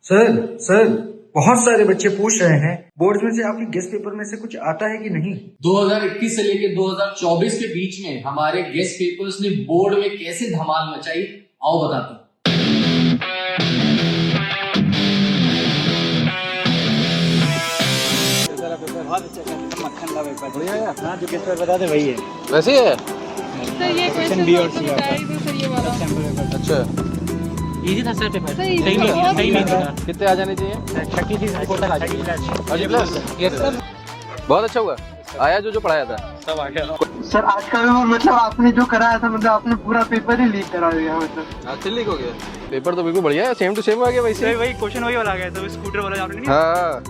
Sir sir बहुत सारे बच्चे पूछ रहे हैं बोर्ड में से आपके गेस्ट पेपर में से कुछ आता है कि नहीं। 2021 से लेकर 2024 के बीच में हमारे गेस्ट पेपर्स ने बोर्ड में कैसे धमाल मचाई, आओ बताते हैं। हाँ, जो गेस्ट पेपर बता दे वही है। वैसे ही है सर ये क्वेश्चन बी और सी सर ये वाला अच्छा। इजी था सर पेपर। सही नहीं था। कितने आ जाने चाहिए? 30 प्लस। यस सर, बहुत अच्छा हुआ। आया जो पढ़ाया था सब आ गया। सर आज का मतलब आपने जो कराया था, मतलब आपने पूरा पेपर ही लीक करा दिया। मतलब आज लीक हो गया पेपर तो बिल्कुल बढ़िया है, सेम टू सेम आ गया वैसे। वही क्वेश्चन वही वाला आ गया, तो स्कूटर वाला आपने नहीं। हाँ,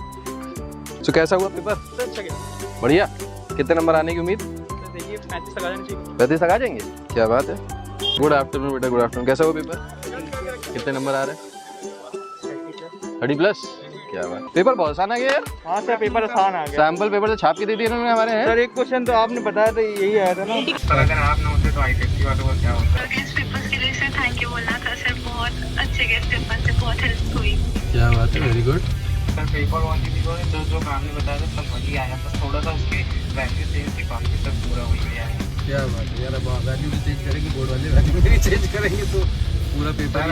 तो कैसा हुआ पेपर? अच्छा गया। बढ़िया। कितने नंबर आने की उम्मीद? देखिए 35 तक आ जाने चाहिए। 35 तक आ जाएंगे, क्या बात है। गुड आफ्टरनून बेटा, गुड आफ्टरनून। कैसा हुआ पेपर? कितने नंबर आ रहे हैं? 30 प्लस। क्या बात। पेपर बहुत आसान आ गया यार। हाँ सर पेपर आसान आ गया। सैंपल पेपर तो छाप के दे दिए इन्होंने हमारे हैं। सर एक क्वेश्चन तो आपने बताया था, यही आया था ना। सर अगर आप ना होते तो आईटेक की बात और क्या होता। गेस्ट पेपर्स के लिए सर थैंक यू बोलना था सर, बहुत अच्छे गेस्ट पेपर से बहुत हेल्प हुई। क्या बात है, very good. Sir paper one की थी जो काम ने बताया था सब वही आया था, थोड़ा सा उसकी वैल्यू चेंज थी, बाकी सब पूरा वही आया है। क्या बात है यार, अब वैल्यू भी चेंज करेंगे, बोर्ड वाले वैल्यू भी चेंज करेंगे तो पूरा पेपर।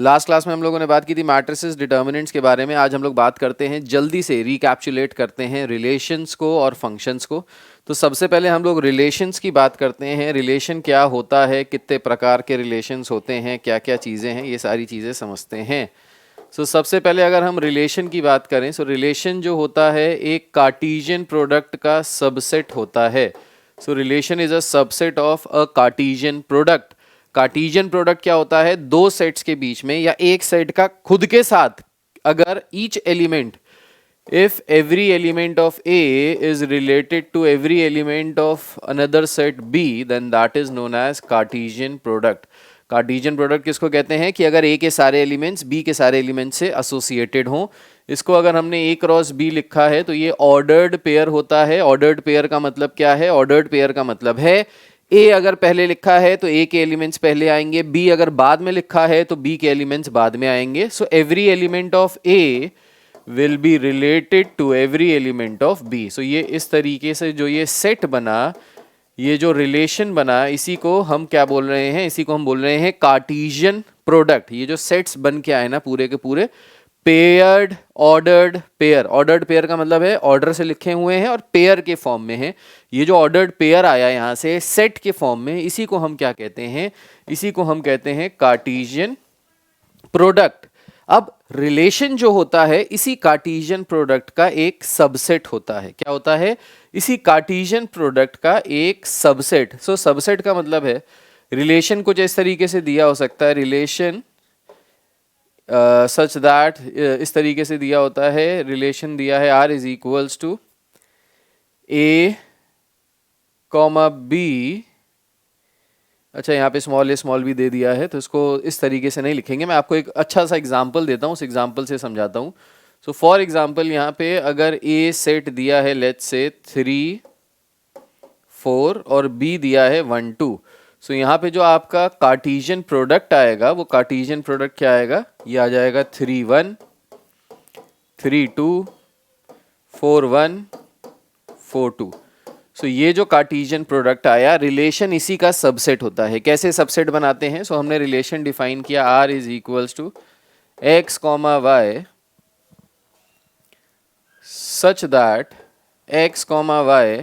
लास्ट क्लास में हम लोगों ने बात की थी मैट्रिसेस डिटर्मिनेंट्स के बारे में। आज हम लोग बात करते हैं, जल्दी से रिकैप्चुलेट करते हैं रिलेशंस को और फंक्शंस को। तो सबसे पहले हम लोग रिलेशंस की बात करते हैं। रिलेशन क्या होता है, कितने प्रकार के रिलेशंस होते हैं, क्या क्या चीज़ें हैं, ये सारी चीज़ें समझते हैं। सबसे पहले अगर हम रिलेशन की बात करें, रिलेशन जो होता है एक कार्टेशियन प्रोडक्ट का सबसेट होता है। Relation is a subset of a Cartesian product. Cartesian product क्या होता है, दो सेट्स के बीच में या एक सेट का खुद के साथ अगर each element, if every element of A is related to every element of another set B, then that is known as Cartesian product. Cartesian product किसको कहते हैं कि अगर ए के सारे एलिमेंट्स बी के सारे एलिमेंट्स से एसोसिएटेड हों। इसको अगर हमने ए क्रॉस बी लिखा है तो ये ऑर्डर्ड पेयर होता है। ऑर्डर्ड पेयर का मतलब क्या है? ऑर्डर्ड पेयर का मतलब है ए अगर पहले लिखा है तो ए के एलिमेंट्स पहले आएंगे, बी अगर बाद में लिखा है तो बी के एलिमेंट्स बाद में आएंगे। So every element of A will be related to every element of B. So ये इस तरीके से जो ये सेट बना, ये जो रिलेशन बना, इसी को हम क्या बोल रहे हैं? इसी को हम बोल रहे हैं कार्टेशियन प्रोडक्ट। ये जो सेट्स बन के आए ना पूरे के पूरे, paired ordered pair. Ordered pair का मतलब है ऑर्डर से लिखे हुए हैं और पेयर के फॉर्म में है। ये जो ऑर्डर्ड पेयर आया यहाँ से सेट के फॉर्म में, इसी को हम क्या कहते हैं? इसी को हम कहते हैं कार्टेशियन प्रोडक्ट। अब रिलेशन जो होता है इसी कार्टेशियन प्रोडक्ट का एक सबसेट होता है। क्या होता है? इसी कार्टेशियन प्रोडक्ट का एक सबसेट। सबसेट का मतलब है रिलेशन कुछ इस तरीके से दिया हो सकता है। रिलेशन सच दैट, इस तरीके से दिया होता है। रिलेशन दिया है R is equals to A comma B। अच्छा, यहाँ पे स्मॉल ए स्मॉल बी दे दिया है, तो इसको इस तरीके से नहीं लिखेंगे। मैं आपको एक अच्छा सा एग्जांपल देता हूँ, उस एग्जांपल से समझाता हूँ। फॉर एग्जांपल यहाँ पे अगर A सेट दिया है लेट्स से 3 4 और B दिया है 1 2। यहाँ पे जो आपका कार्टेशियन प्रोडक्ट आएगा, वो कार्टेशियन प्रोडक्ट क्या आएगा? ये आ जाएगा 3 1 3 2 4 1 4 2। ये जो कार्टेशियन प्रोडक्ट आया, रिलेशन इसी का सबसेट होता है। कैसे सबसेट बनाते हैं? हमने रिलेशन डिफाइन किया R is equals to x comma y such that x comma y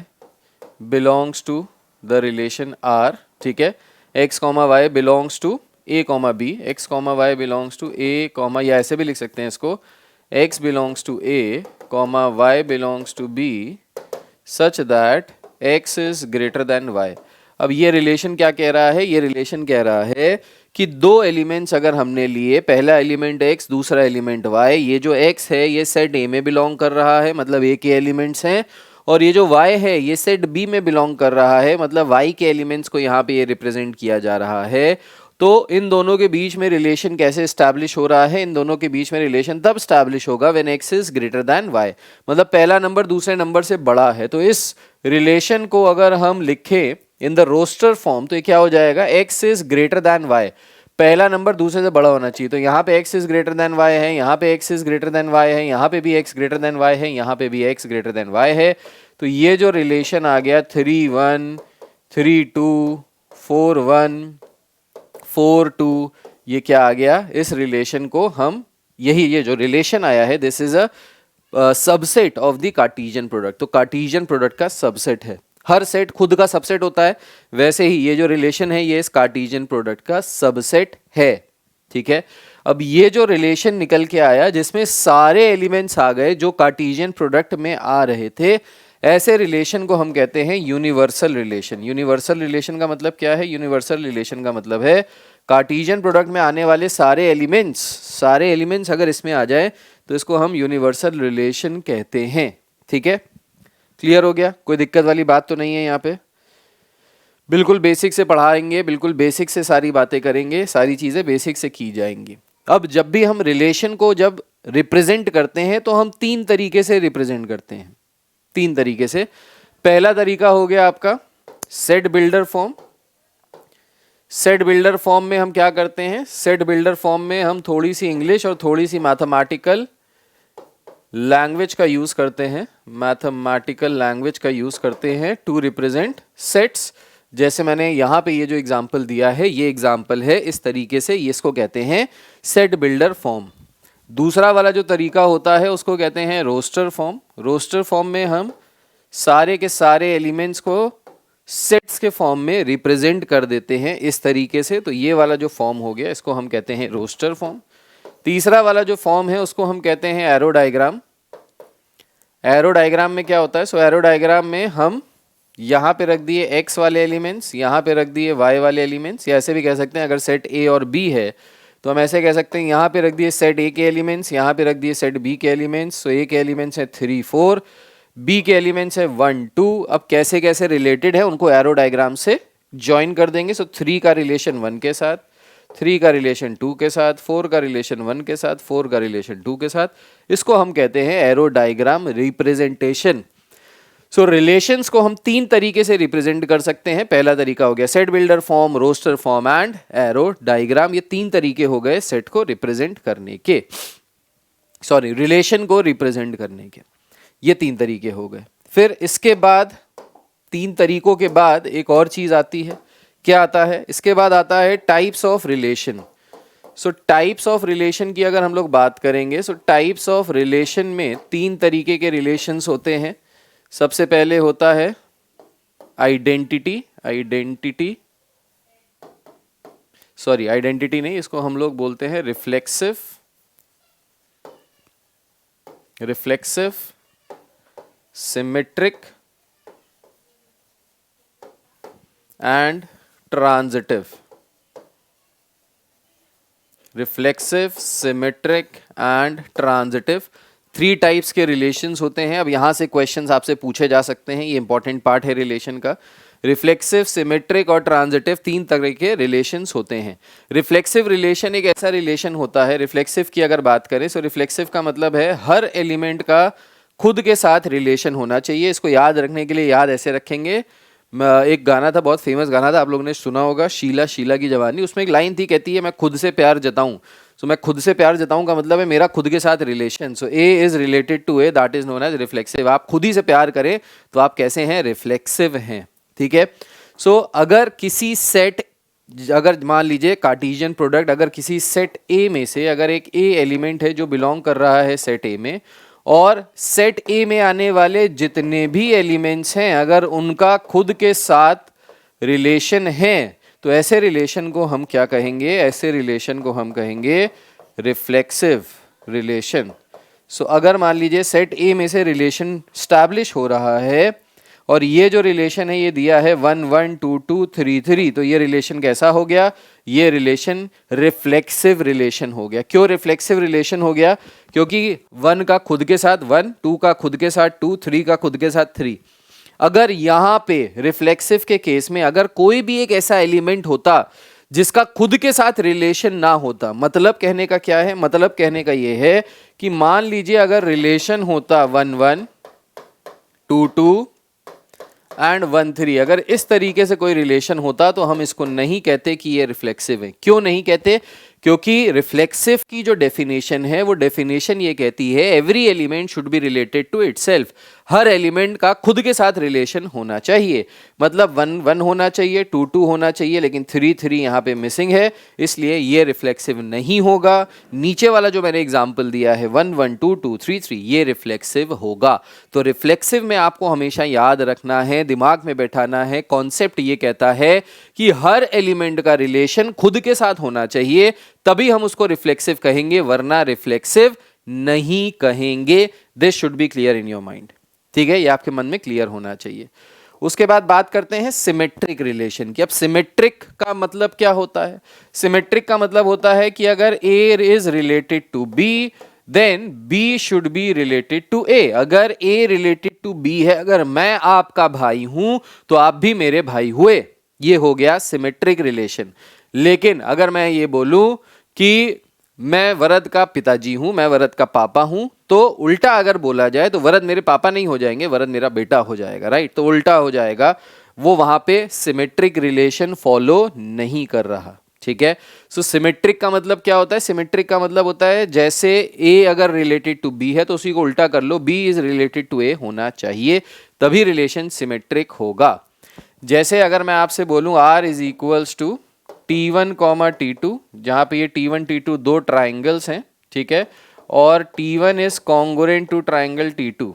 belongs to the relation R। ठीक है, x comma y belongs to A comma B. X comma y belongs to A comma, या ऐसे भी लिख सकते हैं इसको, x belongs to A comma y belongs to B such that x is greater than y। अब ये relation क्या कह रहा है? ये रिलेशन कह रहा है कि दो एलिमेंट्स अगर हमने लिए, पहला एलिमेंट x, दूसरा एलिमेंट y, ये जो x है ये सेट A में बिलोंग कर रहा है, मतलब A के एलिमेंट्स हैं, और ये जो y है ये सेट B में बिलोंग कर रहा है, मतलब y के एलिमेंट्स को यहाँ पे ये रिप्रेजेंट किया जा रहा है। तो इन दोनों के बीच में रिलेशन कैसे स्टैब्लिश हो रहा है? इन दोनों के बीच में रिलेशन तब स्टैब्लिश होगा when x is greater than y, मतलब पहला नंबर दूसरे नंबर से बड़ा है। तो इस रिलेशन को अगर हम लिखें इन द रोस्टर फॉर्म तो ये क्या हो जाएगा? x is greater than y। पहला नंबर दूसरे से बड़ा होना चाहिए। तो यहाँ पे x is greater than y है, यहाँ पे x is greater than y है, यहाँ पे भी x ग्रेटर देन y है, यहाँ पे भी x ग्रेटर देन y है। तो ये जो रिलेशन आ गया 3-1, 3-2, 4-1, 4-2, ये क्या आ गया, इस रिलेशन को हम ये जो रिलेशन आया है this is a subset of the Cartesian product. तो कार्टेशियन प्रोडक्ट का सबसेट है, हर सेट खुद का सबसेट होता है, वैसे ही ये जो रिलेशन है ये इस कार्टेशियन प्रोडक्ट का सबसेट है। ठीक है, अब ये जो रिलेशन निकल के आया जिसमें सारे एलिमेंट्स आ गए जो कार्टेशियन प्रोडक्ट में आ रहे थे, ऐसे रिलेशन को हम कहते हैं यूनिवर्सल रिलेशन। यूनिवर्सल रिलेशन का मतलब क्या है? यूनिवर्सल रिलेशन का मतलब है कार्टेशियन प्रोडक्ट में आने वाले सारे एलिमेंट्स अगर इसमें आ जाए तो इसको हम यूनिवर्सल रिलेशन कहते हैं। ठीक है, क्लियर हो गया? कोई दिक्कत वाली बात तो नहीं है यहाँ पे? बिल्कुल बेसिक से पढ़ाएंगे, बिल्कुल बेसिक से सारी बातें करेंगे, सारी चीज़ें बेसिक से की जाएंगी। अब जब भी हम रिलेशन को जब रिप्रेजेंट करते हैं तो हम 3 तरीके से रिप्रेजेंट करते हैं, 3 तरीके से। पहला तरीका हो गया आपका set builder form. Set builder form में हम क्या करते हैं? सेट बिल्डर फॉर्म में हम थोड़ी सी इंग्लिश और थोड़ी सी मैथमेटिकल लैंग्वेज का यूज करते हैं, मैथमेटिकल लैंग्वेज का यूज करते हैं टू रिप्रेजेंट सेट्स। जैसे मैंने यहाँ पे ये जो एग्जांपल दिया है, ये एग्जांपल है, इस तरीके से ये इसको कहते हैं सेट बिल्डर फॉर्म। दूसरा वाला जो तरीका होता है उसको कहते हैं रोस्टर फॉर्म। रोस्टर फॉर्म में हम सारे के सारे एलिमेंट्स को सेट्स के फॉर्म में रिप्रेजेंट कर देते हैं इस तरीके से। तो ये वाला जो फॉर्म हो गया इसको हम कहते हैं रोस्टर फॉर्म। तीसरा वाला जो फॉर्म है उसको हम कहते हैं एरो डायग्राम। एरो डायग्राम में क्या होता है? सो एरो डायग्राम में हम यहाँ पे रख दिए x वाले एलिमेंट्स, यहाँ पे रख दिए y वाले एलिमेंट्स, या ऐसे भी कह सकते हैं अगर सेट A और B है तो हम ऐसे कह सकते हैं यहाँ पे रख दिए सेट A के एलिमेंट्स, यहाँ पे रख दिए सेट B के एलिमेंट्स। तो A के एलिमेंट्स है 3, 4, B के एलिमेंट्स है 1, 2। अब कैसे कैसे रिलेटेड है उनको एरो डायग्राम से ज्वाइन कर देंगे। सो 3 का रिलेशन 1 के साथ, 3 का रिलेशन 2 के साथ, 4 का रिलेशन 1 के साथ, 4 का रिलेशन 2 के साथ। इसको हम कहते हैं एरो डायग्राम रिप्रेजेंटेशन। सो रिलेशंस को हम 3 तरीके से रिप्रेजेंट कर सकते हैं। पहला तरीका हो गया set builder form, roster form and arrow diagram. ये 3 तरीके हो गए सेट को रिप्रेजेंट करने के, सॉरी रिलेशन को रिप्रेजेंट करने के, ये 3 तरीके हो गए। फिर इसके बाद 3 तरीकों के बाद एक और चीज आती है। क्या आता है? इसके बाद आता है types of relation. So types of relation की अगर हम लोग बात करेंगे, सो टाइप्स ऑफ रिलेशन में 3 तरीके के रिलेशंस होते हैं। सबसे पहले होता है आइडेंटिटी नहीं, इसको हम लोग बोलते हैं reflexive, symmetric and transitive. Reflexive, symmetric and transitive 3 types के रिलेशंस होते हैं। अब यहाँ से क्वेश्चंस आपसे पूछे जा सकते हैं, ये इंपॉर्टेंट पार्ट है रिलेशन का। रिफ्लेक्सिव, सिमेट्रिक और ट्रांजिटिव 3 तरह के रिलेशंस होते हैं। रिफ्लेक्सिव रिलेशन एक ऐसा रिलेशन होता है, रिफ्लेक्सिव की अगर बात करें तो रिफ्लेक्सिव का मतलब है हर एलिमेंट का खुद के साथ रिलेशन होना चाहिए। इसको याद रखने के लिए याद ऐसे रखेंगे, एक गाना था, बहुत फेमस गाना था, आप लोगों ने सुना होगा, शीला शीला की जवानी। उसमें एक लाइन थी, कहती है मैं खुद से प्यार जताऊं। सो मैं खुद से प्यार जताऊं का मतलब है मेरा खुद के साथ relation. So A is related to A, that is known as reflexive. आप खुद ही से प्यार करें तो आप कैसे हैं? रिफ्लेक्सिव हैं। ठीक है। सो अगर किसी सेट, अगर मान लीजिए कार्टेशियन प्रोडक्ट, अगर किसी सेट ए में से अगर एक ए एलिमेंट है जो बिलोंग कर रहा है सेट ए में, और सेट ए में आने वाले जितने भी एलिमेंट्स हैं अगर उनका खुद के साथ रिलेशन है तो ऐसे रिलेशन को हम क्या कहेंगे? ऐसे रिलेशन को हम कहेंगे रिफ्लेक्सिव रिलेशन। सो अगर मान लीजिए सेट ए में से रिलेशन स्टैब्लिश हो रहा है और ये जो रिलेशन है ये दिया है 1, 1, 2, 2, 3, 3, तो ये रिलेशन कैसा हो गया? ये रिलेशन रिफ्लेक्सिव रिलेशन हो गया। क्यों रिफ्लेक्सिव रिलेशन हो गया? क्योंकि 1 का खुद के साथ 1, 2 का खुद के साथ 2, 3 का खुद के साथ 3। अगर यहाँ पे रिफ्लेक्सिव के केस में अगर कोई भी एक ऐसा एलिमेंट होता जिसका खुद के साथ रिलेशन ना होता, मतलब कहने का क्या है? मतलब कहने का ये है कि मान लीजिए अगर रिलेशन होता 1, 1, 2, 2 एंड 1 3। अगर इस तरीके से कोई रिलेशन होता तो हम इसको नहीं कहते कि ये रिफ्लेक्सिव है। क्यों नहीं कहते? क्योंकि रिफ्लेक्सिव की जो डेफिनेशन है वो डेफिनेशन ये कहती है every element should be related to itself. हर एलिमेंट का खुद के साथ रिलेशन होना चाहिए। मतलब 1 1 होना चाहिए, 2 2 होना चाहिए, लेकिन 3 3 यहाँ पे मिसिंग है, इसलिए ये रिफ्लेक्सिव नहीं होगा। नीचे वाला जो मैंने एग्जांपल दिया है 1 1 2 2 3 3, ये रिफ्लेक्सिव होगा। तो रिफ्लेक्सिव में आपको हमेशा याद रखना है, दिमाग में बैठाना है, कॉन्सेप्ट ये कहता है कि हर एलिमेंट का रिलेशन खुद के साथ होना चाहिए, तभी हम उसको रिफ्लेक्सिव कहेंगे, वरना रिफ्लेक्सिव नहीं कहेंगे। This should be clear in your mind. ठीक है, ये आपके मन में क्लियर होना चाहिए। उसके बाद बात करते हैं सिमेट्रिक रिलेशन की। अब सिमेट्रिक का मतलब क्या होता है? सिमेट्रिक का मतलब होता है कि अगर A is related to B then B should be related to A। अगर A रिलेटेड टू B है, अगर मैं आपका भाई हूं तो आप भी मेरे भाई हुए, ये हो गया सिमेट्रिक रिलेशन। लेकिन अगर मैं ये बोलूं कि मैं वरद का पिताजी हूं, मैं वरद का पापा हूं, तो उल्टा अगर बोला जाए तो वरद मेरे पापा नहीं हो जाएंगे, वरद मेरा बेटा हो जाएगा, राइट? तो उल्टा हो जाएगा, वो वहां पे सिमेट्रिक रिलेशन फॉलो नहीं कर रहा। ठीक है, सो सिमेट्रिक का मतलब क्या होता है? सिमेट्रिक का मतलब होता है जैसे A अगर रिलेटेड टू B है तो उसी को उल्टा कर लो, B is related to A होना चाहिए, तभी रिलेशन सिमेट्रिक होगा। जैसे अगर मैं आपसे बोलूं R is equals to T1, T2, जहां पे ये T1 T2 दो ट्राइंगल्स हैं, ठीक है, और T1 is congruent to triangle T2,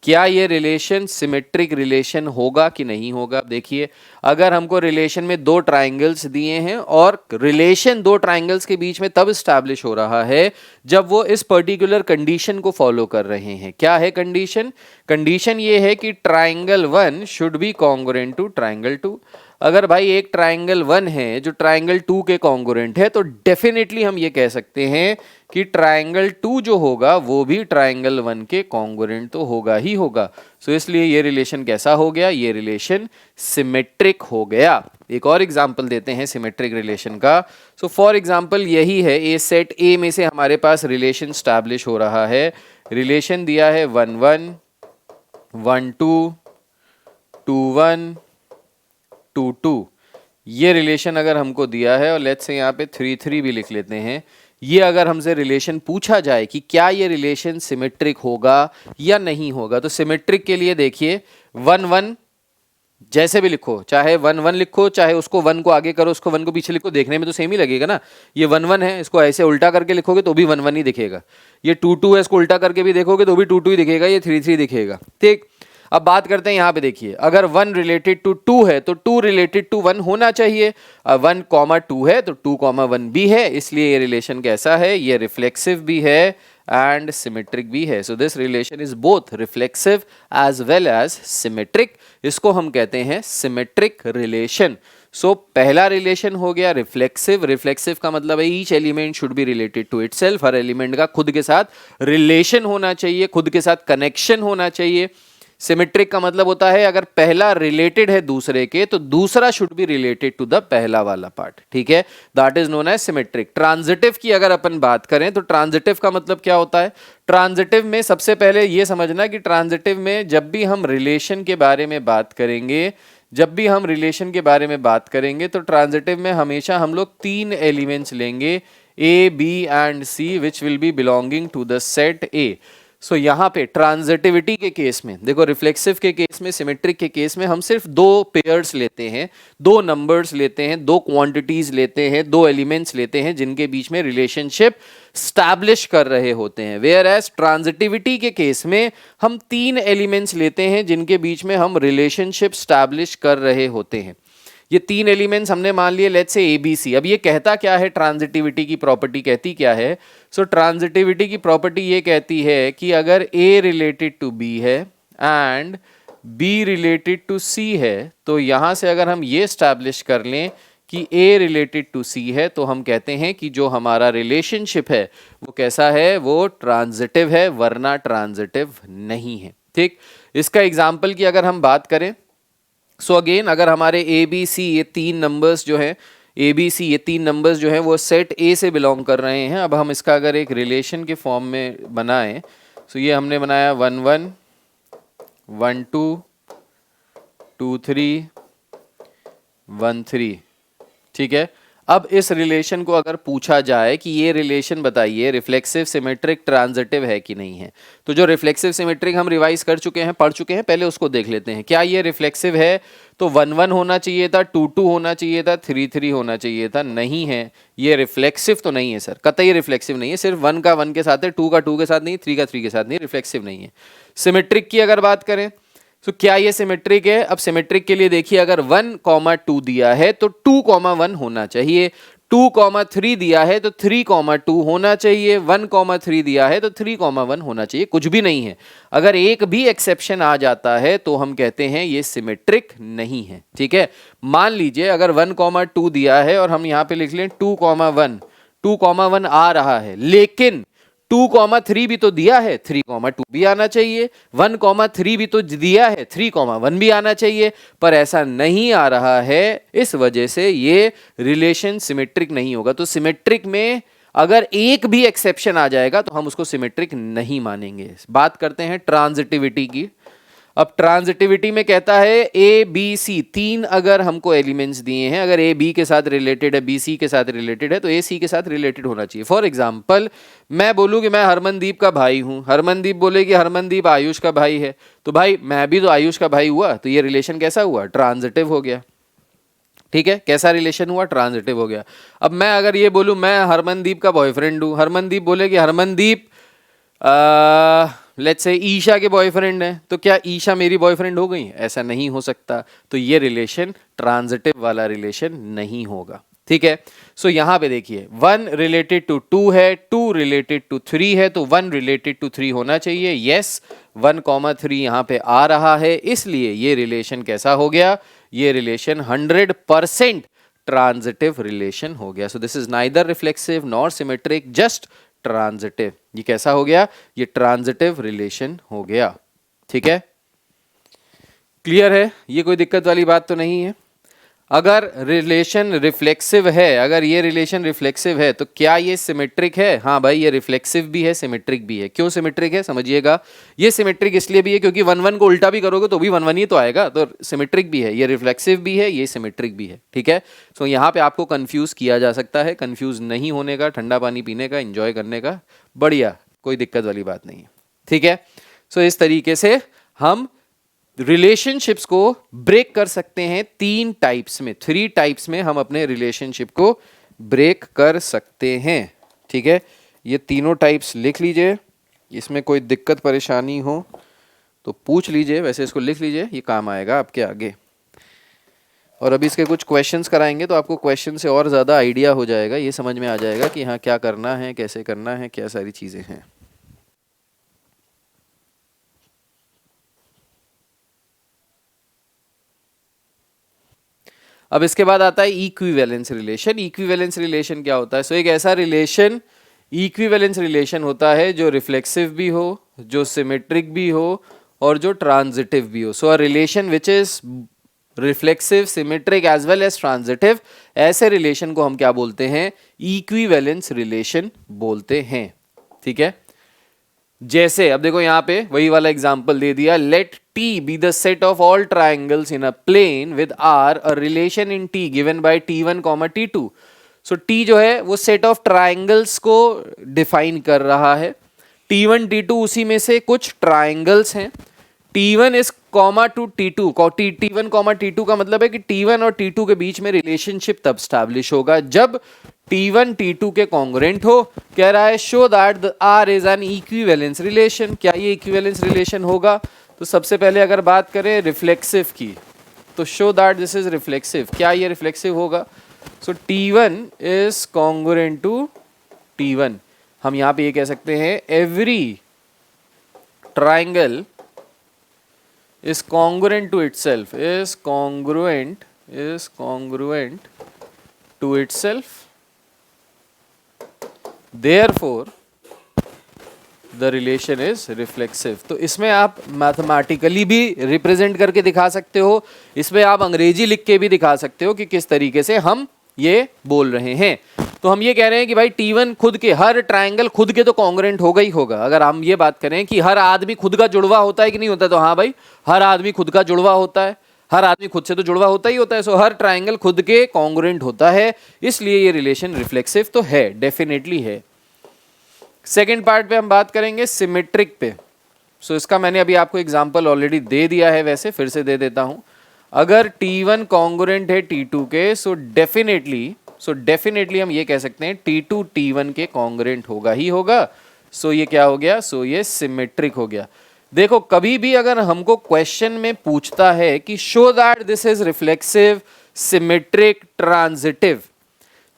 क्या ये रिलेशन सिमेट्रिक रिलेशन होगा कि नहीं होगा? देखिए, अगर हमको रिलेशन में दो ट्राइंगल्स दिए हैं और रिलेशन दो ट्राइंगल्स के बीच में तब स्टैब्लिश हो रहा है जब वो इस पर्टिकुलर कंडीशन को फॉलो कर रहे हैं। क्या है कंडीशन? कंडीशन ये है कि triangle 1 should be congruent to triangle 2। अगर भाई एक ट्राइंगल 1 है जो ट्राइंगल 2 के कॉन्ग्रुएंट है, तो डेफिनेटली हम ये कह सकते हैं कि ट्राइंगल 2 जो होगा वो भी ट्राइंगल 1 के कॉन्ग्रुएंट तो होगा ही होगा। सो इसलिए ये रिलेशन कैसा हो गया? ये रिलेशन सिमेट्रिक हो गया। एक और एग्जांपल देते हैं सिमेट्रिक रिलेशन का। सो फॉर एग्जांपल यही है, ए सेट A में से हमारे पास रिलेशन स्टैब्लिश हो रहा है। रिलेशन दिया है 1 1 1 2 2 1 2 2। ये रिलेशन अगर हमको दिया है, और लेट्स से यहाँ पे 3 3 भी लिख लेते हैं, ये अगर हमसे रिलेशन पूछा जाए कि क्या ये रिलेशन सिमेट्रिक होगा या नहीं होगा, तो सिमेट्रिक के लिए देखिए 1 1 जैसे भी लिखो, चाहे 1 1 लिखो, चाहे उसको 1 को आगे करो, उसको 1 को पीछे लिखो, देखने में तो सेम ही लगेगा ना। ये 1 1 है, इसको ऐसे उल्टा करके लिखोगे तो भी 1 1 ही दिखेगा। ये 2 2 है, इसको उल्टा करके भी देखोगे तो भी 2 2 ही दिखेगा। ये 3 3 दिखेगा। ठीक, अब बात करते हैं यहाँ पे। देखिए, अगर 1 रिलेटेड टू 2 है तो 2 रिलेटेड टू 1 होना चाहिए। 1 2 है तो 2 1 भी है, इसलिए ये रिलेशन कैसा है? ये रिफ्लेक्सिव भी है एंड सिमेट्रिक भी है। So this relation is both reflexive as well as symmetric. इसको हम कहते हैं सिमेट्रिक रिलेशन। सो पहला रिलेशन हो गया रिफ्लेक्सिव। रिफ्लेक्सिव का मतलब है each element should be related to itself. हर एलिमेंट का खुद के साथ रिलेशन होना चाहिए, खुद के साथ कनेक्शन होना चाहिए। सिमेट्रिक का मतलब होता है अगर पहला रिलेटेड है दूसरे के तो दूसरा should be related to the पहला वाला पार्ट। ठीक है, that is known as symmetric. Transitive की अगर अपन बात करें तो ट्रांजिटिव का मतलब क्या होता है? ट्रांजिटिव में सबसे पहले ये समझना कि ट्रांजिटिव में जब भी हम रिलेशन के बारे में बात करेंगे, तो ट्रांजिटिव में हमेशा हम लोग 3 एलिमेंट्स लेंगे, A, B and C, which will be belonging to the set A। So यहाँ पे ट्रांजिटिविटी के केस में देखो, रिफ्लेक्सिव के केस में, सिमेट्रिक के केस में हम सिर्फ 2 पेयर्स लेते हैं, 2 नंबर्स लेते हैं, 2 क्वांटिटीज लेते हैं, 2 एलिमेंट्स लेते हैं जिनके बीच में रिलेशनशिप स्टैब्लिश कर रहे होते हैं। वेयर एज ट्रांजिटिविटी के केस में हम 3 एलिमेंट्स लेते हैं जिनके बीच में हम रिलेशनशिप स्टैब्लिश कर रहे होते हैं। ये 3 एलिमेंट्स हमने मान लिए, लेट्स से ABC। अब ये कहता क्या है? ट्रांजिटिविटी की प्रॉपर्टी कहती क्या है? सो ट्रांजिटिविटी की प्रॉपर्टी ये कहती है कि अगर A रिलेटेड टू B है and B related to C है, तो यहाँ से अगर हम ये स्टैब्लिश कर लें कि A रिलेटेड टू C है, तो हम कहते हैं कि जो हमारा रिलेशनशिप है वो कैसा है? वो ट्रांजिटिव है, वरना ट्रांजिटिव नहीं है। ठीक, इसका एग्जाम्पल की अगर हम बात करें, सो अगेन अगर हमारे ABC ये 3 नंबर्स जो हैं, ABC ये 3 नंबर्स जो हैं वो सेट A से बिलोंग कर रहे हैं। अब हम इसका अगर एक रिलेशन के फॉर्म में बनाएं, सो ये हमने बनाया 1 1 1 2 2 3 1 3। ठीक है, अब इस रिलेशन को अगर पूछा जाए कि ये रिलेशन बताइए रिफ्लेक्सिव सिमेट्रिक ट्रांजिटिव है कि नहीं है, तो जो रिफ्लेक्सिव सिमेट्रिक हम रिवाइज कर चुके हैं, पढ़ चुके हैं, पहले उसको देख लेते हैं। क्या ये रिफ्लेक्सिव है? तो 1 1 होना चाहिए था, 2 2 होना चाहिए था, 3 3 होना चाहिए था। नहीं है, ये रिफ्लेक्सिव तो नहीं है सर, कतई रिफ्लेक्सिव नहीं है। सिर्फ 1 का 1 के साथ है, 2 का 2 के साथ नहीं, 3 का 3 के साथ नहीं, रिफ्लेक्सिव नहीं है। सिमेट्रिक की अगर बात करें तो क्या ये सिमेट्रिक है? अब सिमेट्रिक के लिए देखिए, अगर 1 2 दिया है तो 2 1 होना चाहिए, 2 3 दिया है तो 3 2 होना चाहिए, 1 3 दिया है तो 3 1 होना चाहिए। कुछ भी नहीं है। अगर एक भी एक्सेप्शन आ जाता है तो हम कहते हैं ये सिमेट्रिक नहीं है। ठीक है, मान लीजिए अगर 1 2 दिया है और हम यहां पे लिख लें 2 1, 2 1 आ रहा है, लेकिन 2 3 भी तो दिया है, 3 2 भी आना चाहिए, 1 3 भी तो दिया है, 3 1 भी आना चाहिए, पर ऐसा नहीं आ रहा है। इस वजह से ये रिलेशन सिमेट्रिक नहीं होगा। तो सिमेट्रिक में अगर एक भी एक्सेप्शन आ जाएगा तो हम उसको सिमेट्रिक नहीं मानेंगे। बात करते हैं ट्रांजिटिविटी की। अब ट्रांजिटिविटी में कहता है ए बी सी, 3 अगर हमको एलिमेंट्स दिए हैं, अगर ए बी के साथ रिलेटेड है, बी सी के साथ रिलेटेड है, तो ए सी के साथ रिलेटेड होना चाहिए। फॉर एग्जाम्पल मैं बोलूं कि मैं हरमनदीप का भाई हूं, हरमनदीप बोले कि हरमनदीप आयुष का भाई है, तो भाई मैं भी तो आयुष का भाई हुआ, तो ये रिलेशन कैसा हुआ? ट्रांजिटिव हो गया। ठीक है, कैसा रिलेशन हुआ? ट्रांजिटिव हो गया। अब मैं अगर ये बोलूं मैं हरमनदीप का बॉयफ्रेंड हूं, हरमनदीप बोले कि हरमनदीप लेट्स से ईशा के बॉयफ्रेंड है, तो क्या ईशा मेरी बॉयफ्रेंड हो गई? ऐसा नहीं हो सकता। तो ये रिलेशन ट्रांजिटिव वाला रिलेशन नहीं होगा। ठीक है, सो यहां पे देखिए 1 रिलेटेड टू 2 है, 2 रिलेटेड टू 3 है, तो 1 रिलेटेड टू 3 होना चाहिए। यस, 1 3 यहां पे आ रहा है, इसलिए ये रिलेशन कैसा हो गया? ये रिलेशन 100% ट्रांजिटिव रिलेशन हो गया। So this is neither reflexive nor symmetric, just transitive. ये कैसा हो गया? ये ट्रांजिटिव रिलेशन हो गया। ठीक है, क्लियर है? ये कोई दिक्कत वाली बात तो नहीं है। अगर रिलेशन रिफ्लेक्सिव है, अगर ये रिलेशन रिफ्लेक्सिव है तो क्या ये सिमेट्रिक है? हाँ भाई, ये रिफ्लेक्सिव भी है, सिमेट्रिक भी है। क्यों सिमेट्रिक है समझिएगा। ये सिमेट्रिक इसलिए भी है क्योंकि 1 1 को उल्टा भी करोगे तो भी 1 1 ही तो आएगा, तो सिमेट्रिक भी है। ये रिफ्लेक्सिव भी है, ये सिमेट्रिक भी है। ठीक है, सो यहाँ पे आपको कंफ्यूज किया जा सकता है। कंफ्यूज नहीं होने का, ठंडा पानी पीने का, एंजॉय करने का, बढ़िया, कोई दिक्कत वाली बात नहीं है। ठीक है, सो इस तरीके से हम रिलेशनशिप्स को ब्रेक कर सकते हैं 3 टाइप्स में, 3 टाइप्स में हम अपने रिलेशनशिप को ब्रेक कर सकते हैं। ठीक है, ये तीनों टाइप्स लिख लीजिए, इसमें कोई दिक्कत परेशानी हो तो पूछ लीजिए, वैसे इसको लिख लीजिए, ये काम आएगा आपके आगे। और अभी इसके कुछ क्वेश्चंस कराएंगे तो आपको क्वेश्चन से और ज़्यादा आइडिया हो जाएगा, ये समझ में आ जाएगा कि हाँ क्या करना है, कैसे करना है, क्या सारी चीज़ें हैं। अब इसके बाद आता है इक्विवेलेंस रिलेशन। इक्विवेलेंस रिलेशन क्या होता है? सो एक ऐसा रिलेशन, इक्विवेलेंस रिलेशन होता है जो रिफ्लेक्सिव भी हो, जो सिमेट्रिक भी हो और जो ट्रांजिटिव भी हो। So a relation which is reflexive, symmetric as well as transitive, ऐसे रिलेशन को हम क्या बोलते हैं? इक्विवेलेंस रिलेशन बोलते हैं। ठीक है, जैसे अब देखो यहाँ पे वही वाला एग्जांपल दे दिया, late T be the set of all triangles in a plane with R, a relation in T given by T1, T2. So T जो है वो set of triangles को define कर रहा है। T1, T2 उसी में से कुछ triangles हैं। T1 is comma to T2, T1, T2 का मतलब है कि T1 और T2 के बीच में रिलेशनशिप तब स्टैब्लिश होगा जब T1 T2 के कॉन्ग्रुएंट हो। कह रहा है show that the R is an equivalence relation. क्या ये इक्विवेलेंस रिलेशन होगा? तो सबसे पहले अगर बात करें रिफ्लेक्सिव की, तो show that this is reflexive. क्या ये रिफ्लेक्सिव होगा? So T1 is congruent to T1। हम यहाँ पे ये कह सकते हैं every triangle is congruent to itself, is congruent to itself, therefore the relation is reflexive। तो इसमें आप मैथमेटिकली भी रिप्रेजेंट करके दिखा सकते हो, इसमें आप अंग्रेजी लिख के भी दिखा सकते हो कि किस तरीके से हम ये बोल रहे हैं। तो हम ये कह रहे हैं कि भाई T1 खुद के, हर ट्रायंगल खुद के तो कॉन्ग्रुएंट होगा ही होगा। अगर हम ये बात करें कि हर आदमी खुद का जुड़वा होता है कि नहीं होता, तो हाँ भाई हर आदमी खुद का जुड़वा होता है। हर आदमी खुद से तो जुड़वा होता ही होता है, सो हर ट्राइंगल खुद के कॉन्ग्रुएंट होता है, इसलिए ये रिलेशन रिफ्लेक्सिव तो है, डेफिनेटली है। सेकेंड पार्ट पे हम बात करेंगे सिमेट्रिक पे। सो इसका मैंने अभी आपको एग्जांपल ऑलरेडी दे दिया है, वैसे फिर से दे देता हूं। अगर T1 कॉन्ग्रुएंट है T2 के, सो डेफिनेटली हम ये कह सकते हैं T2 T1 के कॉन्ग्रुएंट होगा ही होगा। सो ये क्या हो गया, सो ये सिमेट्रिक हो गया। देखो कभी भी अगर हमको क्वेश्चन में पूछता है कि show that this is reflexive, symmetric, transitive,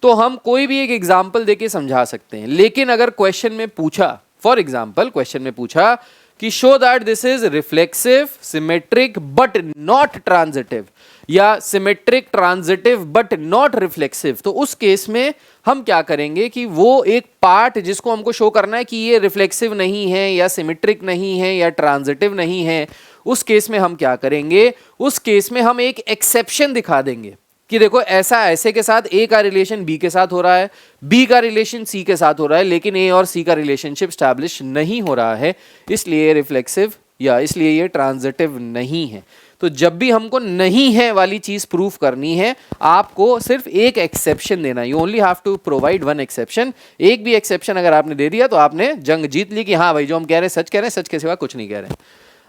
तो हम कोई भी एक एग्जांपल देके समझा सकते हैं। लेकिन अगर क्वेश्चन में पूछा, फॉर एग्जांपल क्वेश्चन में पूछा कि show that this is reflexive, symmetric but not transitive, या symmetric, transitive but not reflexive, तो उस केस में हम क्या करेंगे कि वो एक पार्ट जिसको हमको शो करना है कि ये रिफ्लेक्सिव नहीं है या सिमेट्रिक नहीं है या ट्रांजिटिव नहीं है, उस केस में हम क्या करेंगे, उस केस में हम एक एक्सेप्शन दिखा देंगे कि देखो ऐसा ऐसे के साथ ए का रिलेशन बी के साथ हो रहा है, बी का रिलेशन सी के साथ हो रहा है, लेकिन ए और सी का रिलेशनशिप स्टैब्लिश नहीं हो रहा है, इसलिए रिफ्लेक्सिव या इसलिए ये ट्रांजिटिव नहीं है। तो जब भी हमको नहीं है वाली चीज प्रूफ करनी है, आपको सिर्फ एक एक्सेप्शन देना है। You only have to provide one exception. एक भी एक्सेप्शन अगर आपने दे दिया तो आपने जंग जीत ली कि हाँ भाई जो हम कह रहे हैं सच कह रहे हैं, सच के सिवा कुछ नहीं कह रहे हैं।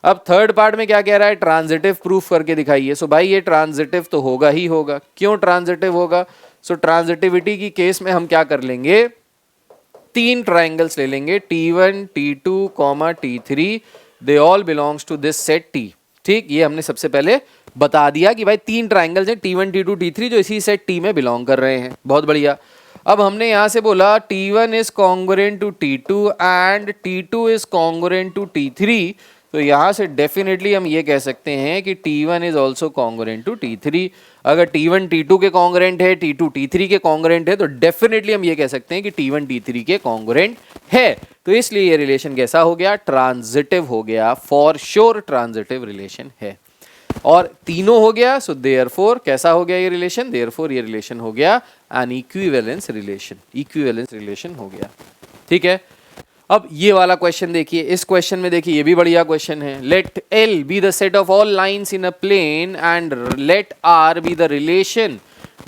अब थर्ड पार्ट में क्या कह रहा है, ट्रांजिटिव प्रूफ करके दिखाइए। सो भाई ये ट्रांजिटिव तो होगा ही होगा। क्यों ट्रांजिटिव होगा? सो ट्रांजिटिविटी की केस में हम क्या कर लेंगे, तीन ट्राइंगल्स ले लेंगे, T1, T2, T3, they all belongs to this set T। ठीक, ये हमने सबसे पहले बता दिया कि भाई तीन ट्राइंगल्स हैं T1, T2, T3 जो इसी सेट T में बिलोंग कर रहे हैं। बहुत बढ़िया। अब हमने यहां से बोला T1 is congruent to T2 and T2 is congruent to T3, तो यहां से डेफिनेटली हम ये कह सकते हैं कि T1 is also congruent to T3। अगर T1 T2 के कॉन्ग्रुएंट है, T2 T3 के कॉन्ग्रुएंट है, तो डेफिनेटली हम ये कह सकते हैं कि T1 T3 के कॉन्ग्रुएंट है। तो इसलिए ये रिलेशन कैसा हो गया, ट्रांजिटिव हो गया, फॉर श्योर ट्रांजिटिव रिलेशन है। और तीनों हो गया, सो देयरफॉर कैसा हो गया ये रिलेशन, देयरफॉर ये रिलेशन हो गया N equivalence relation, equivalence relation हो गया। ठीक है, अब ये वाला क्वेश्चन देखिए। इस क्वेश्चन में देखिए, ये भी बढ़िया क्वेश्चन है। Let L be the set of all lines in a plane and let R be the relation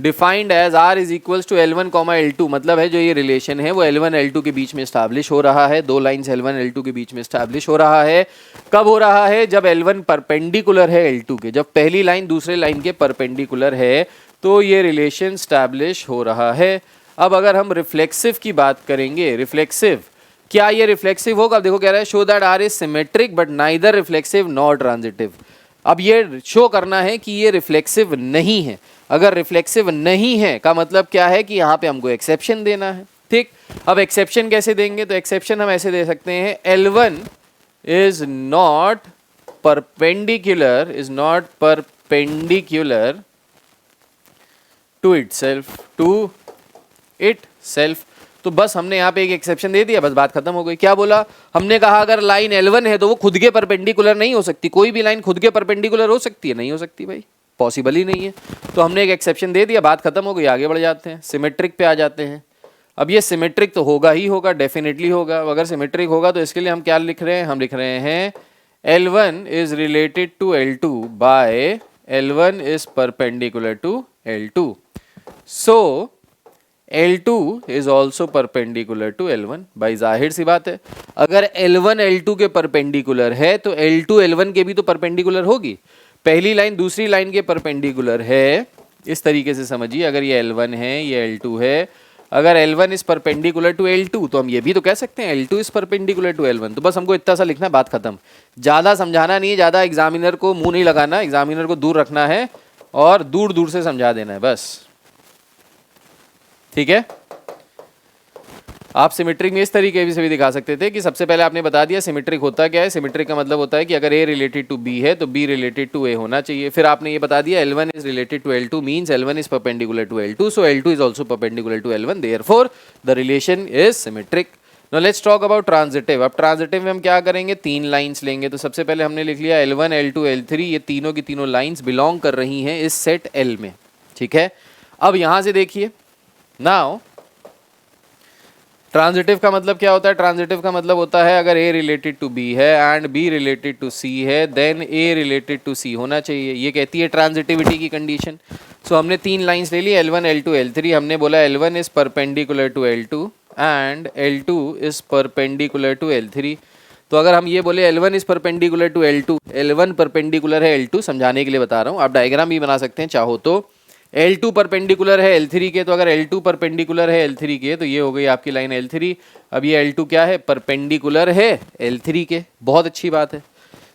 defined as R is equals to L1, L2। मतलब है जो ये रिलेशन है वो L1 L2 के बीच में स्टैब्लिश हो रहा है। दो लाइन्स L1 L2 के बीच में स्टैब्लिश हो रहा है। कब हो रहा है? जब L1 परपेंडिकुलर है L2 के। जब पहली लाइन दूसरे लाइन के परपेंडिकुलर है तो ये रिलेशन स्टैब्लिश हो रहा है। अब अगर हम रिफ्लेक्सिव की बात करेंगे, रिफ्लेक्सिव, क्या ये रिफ्लेक्सिव होगा? अब देखो कह रहा है show that R is symmetric but neither reflexive nor transitive. अब ये शो करना है कि ये रिफ्लेक्सिव नहीं है। अगर रिफ्लेक्सिव नहीं है का मतलब क्या है कि यहाँ पे हमको एक्सेप्शन देना है। ठीक, अब एक्सेप्शन कैसे देंगे? तो एक्सेप्शन हम ऐसे दे सकते हैं, L1 is not perpendicular, is not perpendicular to itself. तो बस हमने यहाँ पे एक एक्सेप्शन दे दिया, बस बात खत्म हो गई। क्या बोला हमने? कहा अगर लाइन L1 है तो वो खुद के परपेंडिकुलर नहीं हो सकती। कोई भी लाइन खुद के परपेंडिकुलर हो सकती है? नहीं हो सकती भाई, पॉसिबल ही नहीं है। तो हमने एक एक्सेप्शन दे दिया, बात खत्म हो गई। आगे बढ़ जाते हैं, सिमेट्रिक पे आ जाते हैं। अब ये सिमेट्रिक तो होगा ही होगा, डेफिनेटली होगा। अगर सिमेट्रिक होगा तो इसके लिए हम क्या लिख रहे हैं? हम लिख रहे हैं L1 is related to L2 by L1 is perpendicular to L2, so L2 is also perpendicular to L1। भाई जाहिर सी बात है, अगर L1 L2 के परपेंडिकुलर है तो L2 L1 के भी तो परपेंडिकुलर होगी। पहली लाइन दूसरी लाइन के परपेंडिकुलर है, इस तरीके से समझिए। अगर ये L1 है, ये L2 है, अगर L1 is perpendicular to L2 तो हम ये भी तो कह सकते हैं L2 is perpendicular to L1। तो बस हमको इतना सा लिखना है, बात खत्म। ज़्यादा समझाना नहीं है, ज़्यादा एग्जामिनर को मुंह नहीं लगाना, एग्जामिनर को दूर रखना है और दूर दूर से समझा देना है बस। ठीक है, आप सिमेट्रिक में इस तरीके से भी दिखा सकते थे कि सबसे पहले आपने बता दिया सिमेट्रिक होता क्या है। सिमेट्रिक का मतलब होता है कि अगर A रिलेटेड टू B है तो B रिलेटेड टू A होना चाहिए। फिर आपने ये बता दिया L1 is related to L2 means L1 is perpendicular to L2, so L2 is also perpendicular to L1, therefore the relation is symmetric. Now let's talk about transitive. अब transitive में हम क्या करेंगे? तीन लाइंस लेंगे। तो सबसे पहले हमने लिख लिया L1 L2 L3, ये तीनों की तीनों लाइन्स बिलोंग कर रही हैं इस सेट L में। ठीक है, अब यहाँ से देखिए, नाउ ट्रांजिटिव का मतलब क्या होता है? ट्रांजिटिव का मतलब होता है अगर A रिलेटेड टू B है and B related to C है then A related to C होना चाहिए, ये कहती है ट्रांजिटिविटी की कंडीशन। सो हमने 3 लाइंस ले ली, L1 L2 L3। हमने बोला L1 is perpendicular to L2 and L2 is perpendicular to L3। तो अगर हम ये बोले L1 is perpendicular to L2, L1 perpendicular है L2, समझाने के लिए बता रहा हूँ, आप डायग्राम भी बना सकते हैं चाहो तो। L2 परपेंडिकुलर है L3 के, तो अगर L2 परपेंडिकुलर है L3 के तो ये हो गई आपकी लाइन L3। अब ये L2 क्या है? परपेंडिकुलर है L3 के। बहुत अच्छी बात है।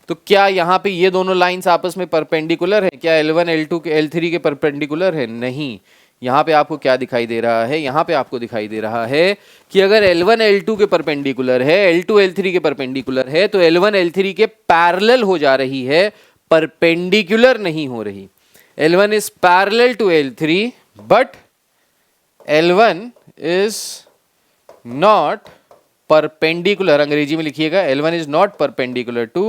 तो क्या यहाँ पे ये दोनों लाइंस आपस में परपेंडिकुलर है? क्या L1 L2 के L3 के परपेंडिकुलर है? नहीं। यहाँ पे आपको क्या दिखाई दे रहा है? यहाँ पे आपको दिखाई दे रहा है कि अगर L1 L2 के परपेंडिकुलर है, L2 L3 के परपेंडिकुलर है, तो L1 L3 के पैरेलल हो जा रही है, परपेंडिकुलर नहीं हो रही। L1 is parallel to L3 but L1 is not perpendicular, अंग्रेजी में लिखिएगा, L1 is not perpendicular to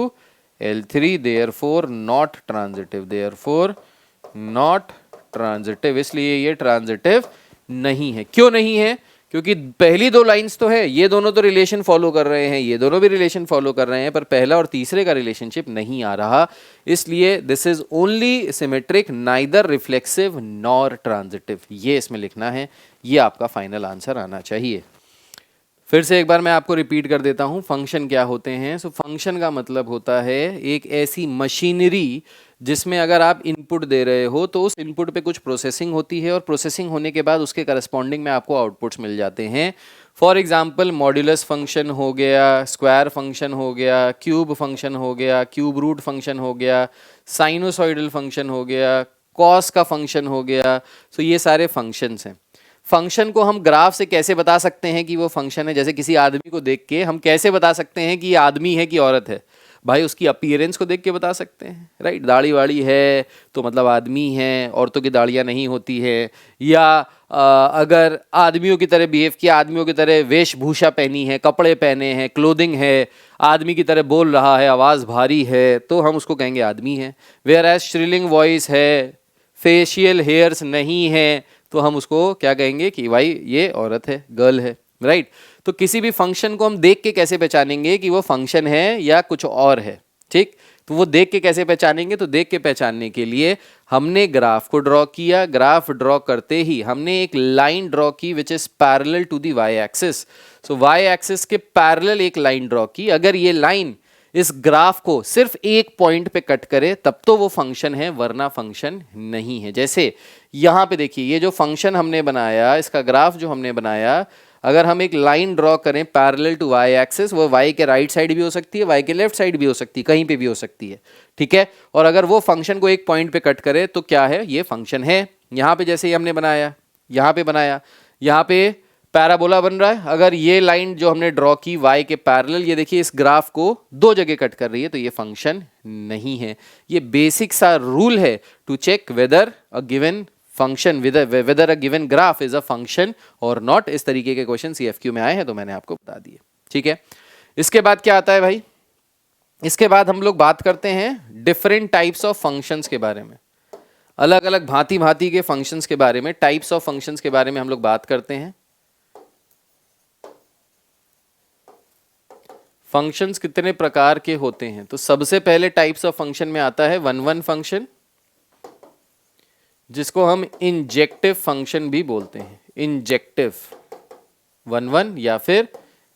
L3, therefore not transitive, therefore not transitive। इसलिए ये ट्रांजिटिव नहीं है। क्यों नहीं है? क्योंकि पहली 2 लाइंस तो है, ये दोनों तो रिलेशन फॉलो कर रहे हैं, ये दोनों भी रिलेशन फॉलो कर रहे हैं, पर पहला और तीसरे का रिलेशनशिप नहीं आ रहा, इसलिए this is only symmetric, neither reflexive nor transitive. ये इसमें लिखना है, ये आपका फाइनल आंसर आना चाहिए। फिर से एक बार मैं आपको रिपीट कर देता हूँ, फंक्शन क्या होते हैं। सो फंक्शन का मतलब होता है एक ऐसी मशीनरी जिसमें अगर आप इनपुट दे रहे हो तो उस इनपुट पे कुछ प्रोसेसिंग होती है और प्रोसेसिंग होने के बाद उसके करस्पॉन्डिंग में आपको आउटपुट्स मिल जाते हैं। फॉर एग्जांपल मॉड्यूलस फंक्शन हो गया, स्क्वायर फंक्शन हो गया, क्यूब फंक्शन हो गया, क्यूब रूट फंक्शन हो गया, साइनोसॉइडल फंक्शन हो गया, कॉस का फंक्शन हो गया। सो ये सारे फंक्शंस हैं। फंक्शन को हम ग्राफ से कैसे बता सकते हैं कि वो फंक्शन है? जैसे किसी आदमी को देख के हम कैसे बता सकते हैं कि ये आदमी है कि औरत है? भाई उसकी अपीयरेंस को देख के बता सकते हैं, राइट। दाढ़ी वाड़ी है तो मतलब आदमी है, औरतों की दाढ़ियाँ नहीं होती है। या अगर आदमियों की तरह बिहेव किया, आदमियों की तरह वेशभूषा पहनी है, कपड़े पहने हैं, क्लोथिंग है, आदमी की तरह बोल रहा है, आवाज़ भारी है, तो हम उसको कहेंगे आदमी है। वेयर एज श्रिलिंग वॉइस है, फेशियल हेयर्स नहीं है, तो हम उसको क्या कहेंगे कि भाई ये औरत है, गर्ल है, राइट। तो किसी भी फंक्शन को हम देख के कैसे पहचानेंगे कि वो फंक्शन है या कुछ और है? ठीक, तो वो देख के कैसे पहचानेंगे? तो देख के पहचानने के लिए हमने ग्राफ को ड्रॉ किया, ग्राफ ड्रॉ करते ही हमने एक लाइन ड्रॉ की which is parallel to the y axis. So y axis के पैरेलल एक लाइन ड्रॉ की। अगर ये लाइन इस ग्राफ को सिर्फ एक पॉइंट पे कट करे तब तो वो फंक्शन है, वरना फंक्शन नहीं है। जैसे यहाँ पे देखिए, ये जो फंक्शन हमने बनाया, इसका ग्राफ जो हमने बनाया, अगर हम एक लाइन ड्रॉ करें पैरेलल टू वाई एक्सिस, वो वाई के राइट साइड भी हो सकती है, वाई के लेफ्ट साइड भी हो सकती है, कहीं पे भी हो सकती है, ठीक है। और अगर वो फंक्शन को एक पॉइंट पे कट करे तो क्या है? ये फंक्शन है। यहाँ पे जैसे ही हमने बनाया, यहाँ पे बनाया, यहाँ पे पैराबोला बन रहा है। अगर ये लाइन जो हमने ड्रॉ की वाई के पैरेलल, ये देखिए इस ग्राफ को 2 जगह कट कर रही है, तो ये फंक्शन नहीं है। ये बेसिक सा रूल है to check whether a given function whether a given graph is a function or not। इस तरीके के क्वेश्चन CFQ में आए हैं तो मैंने आपको बता दिए, ठीक है। इसके बाद क्या आता है भाई? इसके बाद हम लोग बात करते हैं डिफरेंट टाइप्स ऑफ फंक्शंस के बारे में, अलग अलग भांति भांति के फंक्शंस के बारे में, टाइप्स ऑफ फंक्शंस के बारे में हम लोग बात करते हैं। फंक्शंस कितने प्रकार के होते हैं? तो सबसे पहले टाइप्स ऑफ फंक्शन में आता है 1-1 फंक्शन, जिसको हम इंजेक्टिव फंक्शन भी बोलते हैं। इंजेक्टिव 1-1 या फिर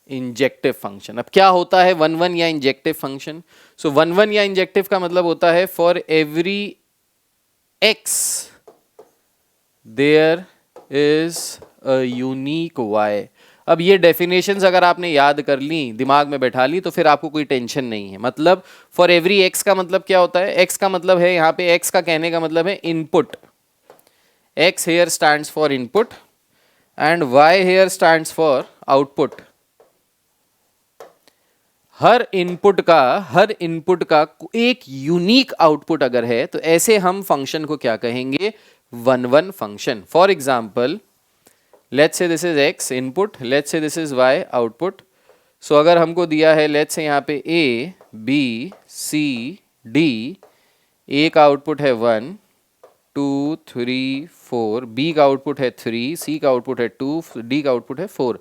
इंजेक्टिव फंक्शन। अब क्या होता है 1-1 या इंजेक्टिव फंक्शन? सो 1-1 या इंजेक्टिव का मतलब होता है for every x there is a unique y। अब ये डेफिनेशंस अगर आपने याद कर ली, दिमाग में बैठा ली, तो फिर आपको कोई टेंशन नहीं है। मतलब फॉर एवरी x का मतलब क्या होता है? x का मतलब है, यहाँ पे x का कहने का मतलब है input. x here stands for input and y here stands for output। Her input का एक यूनिक आउटपुट अगर है तो ऐसे हम फंक्शन को क्या कहेंगे? 1-1 function. For example let's say this is x input, let's say this is y output. So अगर हमको दिया है लेट्स से यहाँ पे a b c d, a का आउटपुट है 1 2 3 4, b का आउटपुट है 3, c का आउटपुट है 2, d का आउटपुट है 4।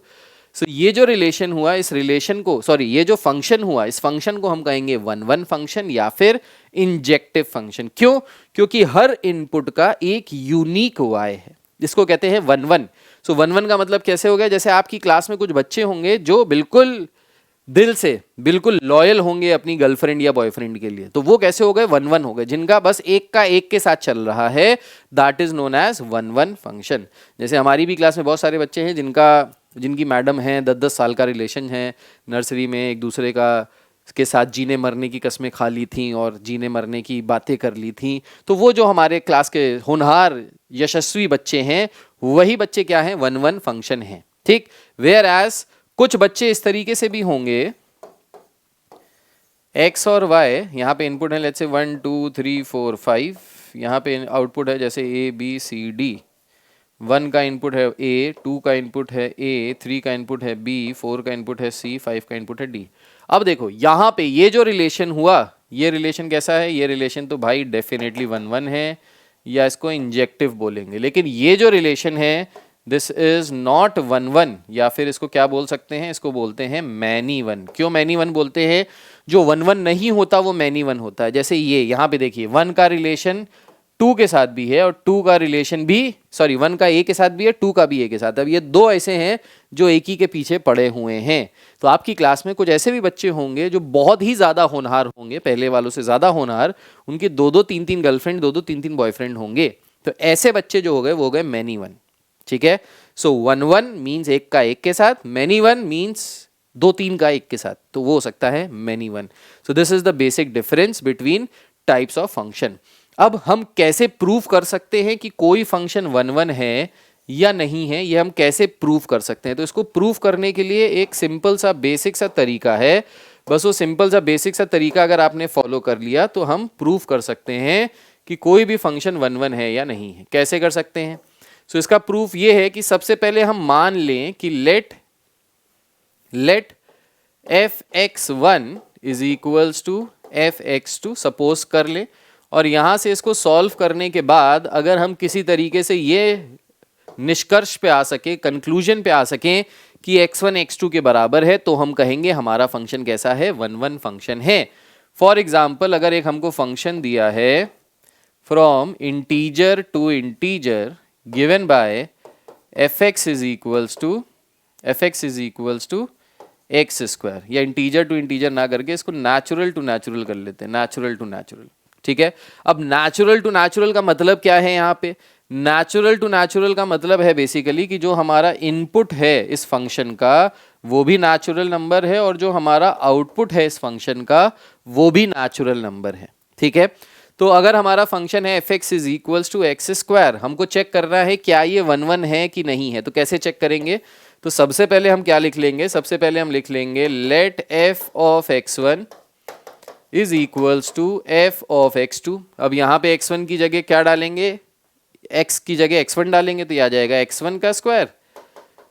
सो ये जो रिलेशन हुआ, इस रिलेशन को, सॉरी, ये जो फंक्शन हुआ, इस फंक्शन को हम कहेंगे 1-1 फंक्शन या फिर इंजेक्टिव फंक्शन। क्यों? क्योंकि हर इनपुट का एक यूनिक y है, जिसको कहते हैं 1-1। सो 1-1 का मतलब कैसे हो गया? जैसे आपकी क्लास में कुछ बच्चे होंगे जो बिल्कुल दिल से बिल्कुल लॉयल होंगे अपनी गर्लफ्रेंड या बॉयफ्रेंड के लिए, तो वो कैसे हो गए? 1-1 हो गए। जिनका बस एक का एक के साथ चल रहा है, that is known as 1-1 function. जैसे हमारी भी क्लास में बहुत सारे बच्चे हैं जिनकी मैडम हैं, 10-10 साल का रिलेशन है, नर्सरी में एक दूसरे के साथ जीने मरने की कस्में खा ली थी और जीने मरने की बातें कर ली थी। तो वो जो हमारे क्लास के होनहार यशस्वी बच्चे हैं, वही बच्चे क्या हैं? 1-1 फंक्शन हैं, ठीक। वेयर एज कुछ बच्चे इस तरीके से भी होंगे, x और y, यहाँ पे इनपुट है लेट्स से 1 2 3 4 5, यहाँ पे आउटपुट है जैसे a b c d। 1 का इनपुट है a, 2 का इनपुट है a, 3 का इनपुट है b, 4 का इनपुट है c, 5 का इनपुट है d। अब देखो यहाँ पे ये जो रिलेशन हुआ, ये रिलेशन कैसा है? ये रिलेशन तो भाई डेफिनेटली 1-1 है, या इसको इंजेक्टिव बोलेंगे। लेकिन ये जो रिलेशन है, दिस इज नॉट 1-1, या फिर इसको क्या बोल सकते हैं? इसको बोलते हैं मैनी 1। क्यों मैनी 1 बोलते हैं? जो 1-1 नहीं होता वो मैनी 1 होता है। जैसे ये यहाँ पे देखिए, 1 का रिलेशन 2 के साथ भी है और 2 का रिलेशन भी, सॉरी, 1 का a के साथ भी है, 2 का भी a के साथ। अब ये दो ऐसे हैं जो एक ही के पीछे पड़े हुए हैं। तो आपकी क्लास में कुछ ऐसे भी बच्चे होंगे जो बहुत ही ज्यादा होनहार होंगे, पहले वालों से ज्यादा होनहार, उनके 2-2 3-3 गर्लफ्रेंड, 2-2 3-3 बॉयफ्रेंड होंगे। तो ऐसे बच्चे जो हो गए वो हो गए मैनी 1, ठीक है। सो 1-1 मीन्स एक का एक के साथ, मैनी 1 मीन्स 2-3 का एक के साथ, तो वो हो सकता है many 1। So this is the basic difference between types of function. अब हम कैसे प्रूव कर सकते हैं कि कोई फंक्शन 1-1 है या नहीं है, ये हम कैसे प्रूव कर सकते हैं? तो इसको प्रूव करने के लिए एक सिंपल सा बेसिक सा तरीका है। बस वो सिंपल सा बेसिक सा तरीका अगर आपने फॉलो कर लिया तो हम प्रूव कर सकते हैं कि कोई भी फंक्शन 1-1 है या नहीं है। कैसे कर सकते हैं? सो इसका प्रूफ ये है कि सबसे पहले हम मान लें कि let fx1 is equals to fx2, suppose कर ले, और यहां से इसको सॉल्व करने के बाद अगर हम किसी तरीके से ये निष्कर्ष पे आ सके, कंक्लूजन पे आ सकें कि x1 x2 के बराबर है, तो हम कहेंगे हमारा फंक्शन कैसा है? 1-1 फंक्शन है। फॉर एग्जाम्पल, अगर एक हमको फंक्शन दिया है from integer to integer given by fx is equals to x square, या इंटीजर टू इंटीजर ना करके इसको नेचुरल टू नेचुरल कर लेते हैं, नेचुरल टू नेचुरल, ठीक है। अब नेचुरल टू नेचुरल का मतलब क्या है? यहाँ पे नेचुरल टू नेचुरल का मतलब है बेसिकली कि जो हमारा इनपुट है इस फंक्शन का वो भी नेचुरल नंबर है, और जो हमारा आउटपुट है इस फंक्शन का वो भी नेचुरल नंबर है, ठीक है। तो अगर हमारा फंक्शन है fx is equals to x square, हमको चेक करना है क्या ये 1-1 है कि नहीं है। तो कैसे चेक करेंगे? तो सबसे पहले हम क्या लिख लेंगे? सबसे पहले हम लिख लेंगे let f of x1 is equals to f of x2। अब यहाँ पे x1 की जगह क्या डालेंगे? x की जगह x1 डालेंगे, तो आ जाएगा x1 का square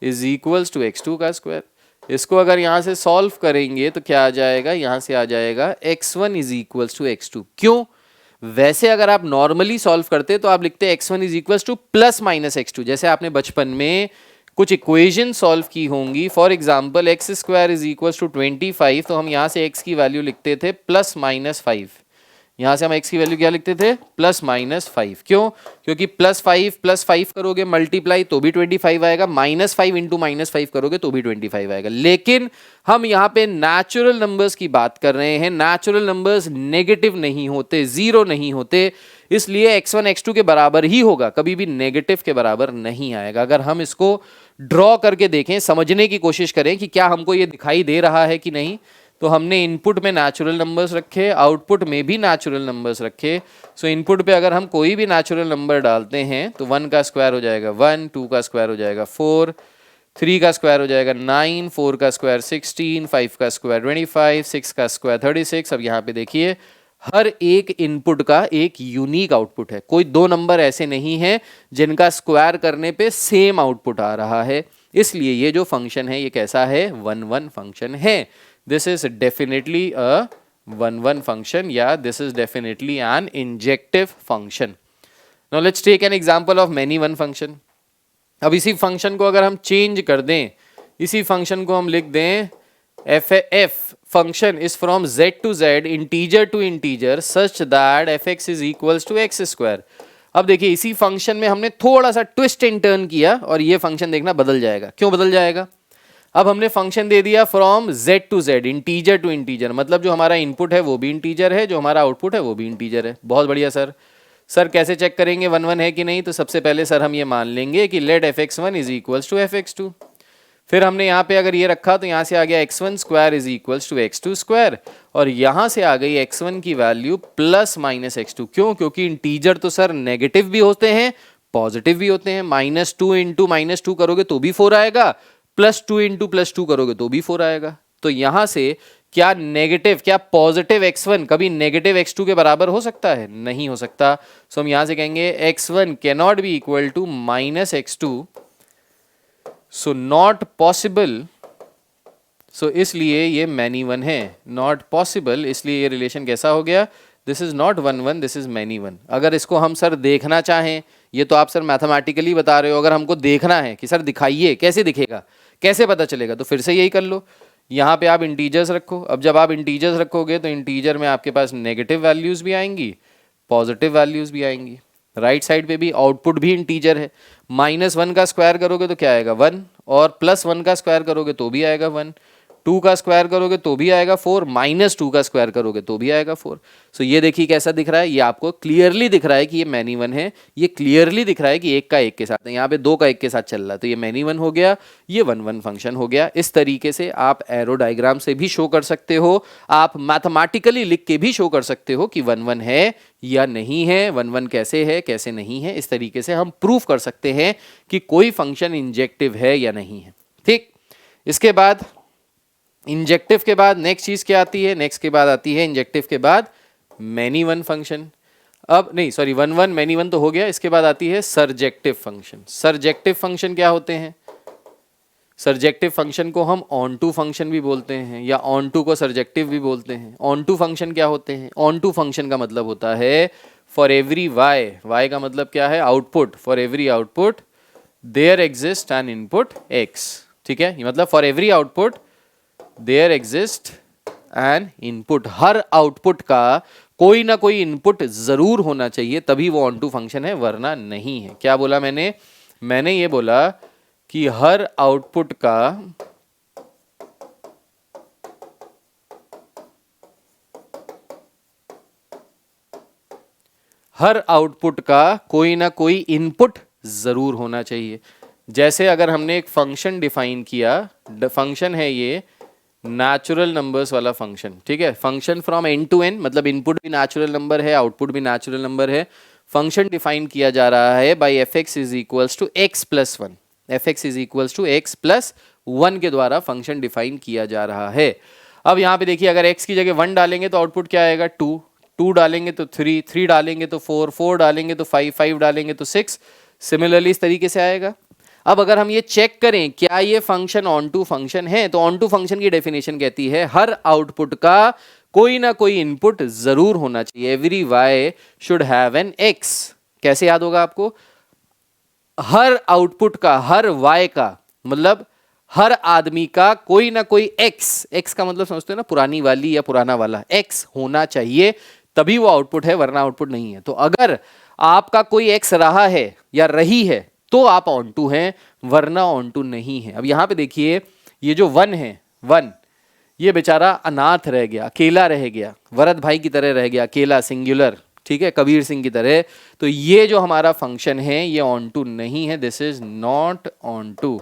is equals to x2 का स्क्वायर। इसको अगर यहाँ से सॉल्व करेंगे तो क्या आ जाएगा? यहाँ से आ जाएगा x1 is equals to x2। क्यों? वैसे अगर आप नॉर्मली सॉल्व करते तो आप लिखते x1 is equals two plus minus x2, जैसे आपने बचपन में कुछ इक्वेशन सॉल्व की होंगी। For example x square is equals to 25, तो हम यहाँ से x की वैल्यू लिखते थे प्लस माइनस 5। यहाँ से हम x की वैल्यू क्या लिखते थे? Plus minus 5। क्यों? क्योंकि प्लस 5 करोगे मल्टीप्लाई तो भी 25 आएगा, माइनस 5 इंटू माइनस 5 करोगे तो भी 25 आएगा। लेकिन हम यहाँ पे नेचुरल नंबर्स की बात कर रहे हैं। नेचुरल नंबर्स नेगेटिव नहीं होते, जीरो नहीं होते, इसलिए x1 x2 के बराबर ही होगा, कभी भी नेगेटिव के बराबर नहीं आएगा। अगर हम इसको ड्रॉ करके देखें, समझने की कोशिश करें कि क्या हमको ये दिखाई दे रहा है कि नहीं, तो हमने इनपुट में नेचुरल नंबर्स रखे, आउटपुट में भी नेचुरल नंबर्स रखे। सो इनपुट पे अगर हम कोई भी नेचुरल नंबर डालते हैं तो 1 का स्क्वायर हो जाएगा 1, 2 का स्क्वायर हो जाएगा 4, 3 का स्क्वायर हो जाएगा 9, 4 का स्क्वायर 16, 5 का स्क्वायर 25, 6 का स्क्वायर 36। अब यहाँ पे देखिए हर एक इनपुट का एक यूनिक आउटपुट है। कोई दो नंबर ऐसे नहीं है जिनका स्क्वायर करने पे सेम आउटपुट आ रहा है। इसलिए ये जो फंक्शन है ये कैसा है? 1-1 फंक्शन है। This is definitely a 1-1 function, yeah, this is definitely an injective function. Now let's take an example of many one function. अब इसी फंक्शन को अगर हम चेंज कर दें, इसी फंक्शन को हम लिख दें f function is from z to z integer to integer such that fx is equals to x square. अब देखिए इसी फंक्शन में हमने थोड़ा सा ट्विस्ट एंड टर्न किया और ये फंक्शन देखना बदल जाएगा। क्यों बदल जाएगा? अब हमने फंक्शन दे दिया from z to z integer to integer, मतलब जो हमारा इनपुट है वो भी इंटीजर है, जो हमारा आउटपुट है वो भी इंटीजर है। बहुत बढ़िया सर। सर कैसे चेक करेंगे 1 1 है कि नहीं? तो सबसे पहले सर हम ये मान लेंगे कि let fx1 is equals to fx2। फिर हमने यहाँ पे अगर ये रखा तो यहाँ से आ गया x1 square is equals to x2 square, और यहाँ से आ गई x1 की वैल्यू प्लस माइनस x2। क्यों? क्योंकि इंटीजर तो सर नेगेटिव भी होते हैं पॉजिटिव भी होते हैं। -2 इंटू -2 करोगे तो भी 4 आएगा, +2 इंटू +2 करोगे तो भी 4 आएगा। तो यहाँ से क्या नेगेटिव क्या पॉजिटिव x1 कभी नेगेटिव x2 के बराबर हो सकता है? नहीं हो सकता। सो हम यहाँ से कहेंगे x1 can not be equal to -x2, so not possible. So इसलिए ये मैनी वन है, नॉट पॉसिबल। इसलिए ये रिलेशन कैसा हो गया? This is not 1 1, this is many one. अगर इसको हम सर देखना चाहें, ये तो आप सर मैथमेटिकली बता रहे हो, अगर हमको देखना है कि सर दिखाइए कैसे दिखेगा, कैसे पता चलेगा, तो फिर से यही कर लो। यहाँ पे आप इंटीजर्स रखो। अब जब आप इंटीजर्स रखोगे तो इंटीजर में आपके पास नेगेटिव वैल्यूज भी आएंगी पॉजिटिव वैल्यूज भी आएंगी। राइट साइड पे भी आउटपुट भी इंटीजर है। -1 का स्क्वायर करोगे तो क्या आएगा? 1, और +1 का स्क्वायर करोगे तो भी आएगा 1, 2 का स्क्वायर करोगे तो भी आएगा 4, -2 का स्क्वायर करोगे तो भी आएगा 4। सो ये देखिए कैसा दिख रहा है, ये आपको क्लियरली दिख रहा है कि ये मैनी वन है। ये क्लियरली दिख रहा है कि 1 का 1 के साथ है, यहाँ पे 2 का 1 के साथ चल रहा है, तो ये मैनी वन हो गया, ये 1 1 फंक्शन हो गया। इस तरीके से आप एरो डायग्राम से भी शो कर सकते हो, आप मैथमेटिकली लिख के भी शो कर सकते हो कि 1 1 है या नहीं है, 1 1 कैसे है कैसे नहीं है। इस तरीके से हम प्रूफ कर सकते हैं कि कोई फंक्शन इंजेक्टिव है या नहीं है। ठीक, इसके बाद इंजेक्टिव के बाद नेक्स्ट चीज क्या आती है? नेक्स्ट के बाद आती है इंजेक्टिव के बाद मैनी वन फंक्शन। अब नहीं सॉरी 1 1 मैनी वन तो हो गया। इसके बाद आती है सरजेक्टिव फंक्शन। सरजेक्टिव फंक्शन क्या होते हैं? सरजेक्टिव फंक्शन को हम ऑन टू फंक्शन भी बोलते हैं, या ऑन टू को सरजेक्टिव भी बोलते हैं। ऑन टू फंक्शन क्या होते हैं? ऑन टू फंक्शन का मतलब होता है फॉर एवरी वाई, वाई का मतलब क्या है? Output. For every output there exist an input x। ठीक है, ये मतलब for every output there exist an input. हर आउटपुट का कोई ना कोई इनपुट जरूर होना चाहिए, तभी वो ऑन टू फंक्शन है, वरना नहीं है। क्या बोला मैंने? मैंने ये बोला कि हर आउटपुट का कोई ना कोई इनपुट जरूर होना चाहिए। जैसे अगर हमने एक फंक्शन डिफाइन किया, फंक्शन है ये नेचुरल नंबर्स वाला फंक्शन। ठीक है, function from n to n, मतलब इनपुट भी नेचुरल नंबर है आउटपुट भी नेचुरल नंबर है। फंक्शन डिफाइन किया जा रहा है by fx is equals to x plus 1। fx is equals to x plus 1 के द्वारा फंक्शन डिफाइन किया जा रहा है। अब यहाँ पे देखिए, अगर x की जगह 1 डालेंगे तो आउटपुट क्या आएगा? 2, 2 डालेंगे तो 3, 3 डालेंगे तो 4, 4 डालेंगे तो 5, 5 डालेंगे तो 6। सिमिलरली इस तरीके से आएगा। अब अगर हम ये चेक करें क्या ये फंक्शन ऑन टू फंक्शन है, तो ऑन टू फंक्शन की डेफिनेशन कहती है हर आउटपुट का कोई ना कोई इनपुट जरूर होना चाहिए। Every why should have an x। कैसे याद होगा आपको? हर आउटपुट का, हर y का मतलब हर आदमी का कोई ना कोई x का मतलब समझते हो ना, पुरानी वाली या पुराना वाला x होना चाहिए, तभी वो आउटपुट है, वरना आउटपुट नहीं है। तो अगर आपका कोई x रहा है या रही है तो आप ऑन टू हैं, वरना ऑन टू नहीं है। अब यहां पे देखिए, ये जो 1 है, 1 ये बेचारा अनाथ रह गया, अकेला रह गया, वरद भाई की तरह रह गया, अकेला, सिंगुलर। ठीक है, कबीर सिंह की तरह। तो ये जो हमारा फंक्शन है ये ऑन टू नहीं है, this is not onto.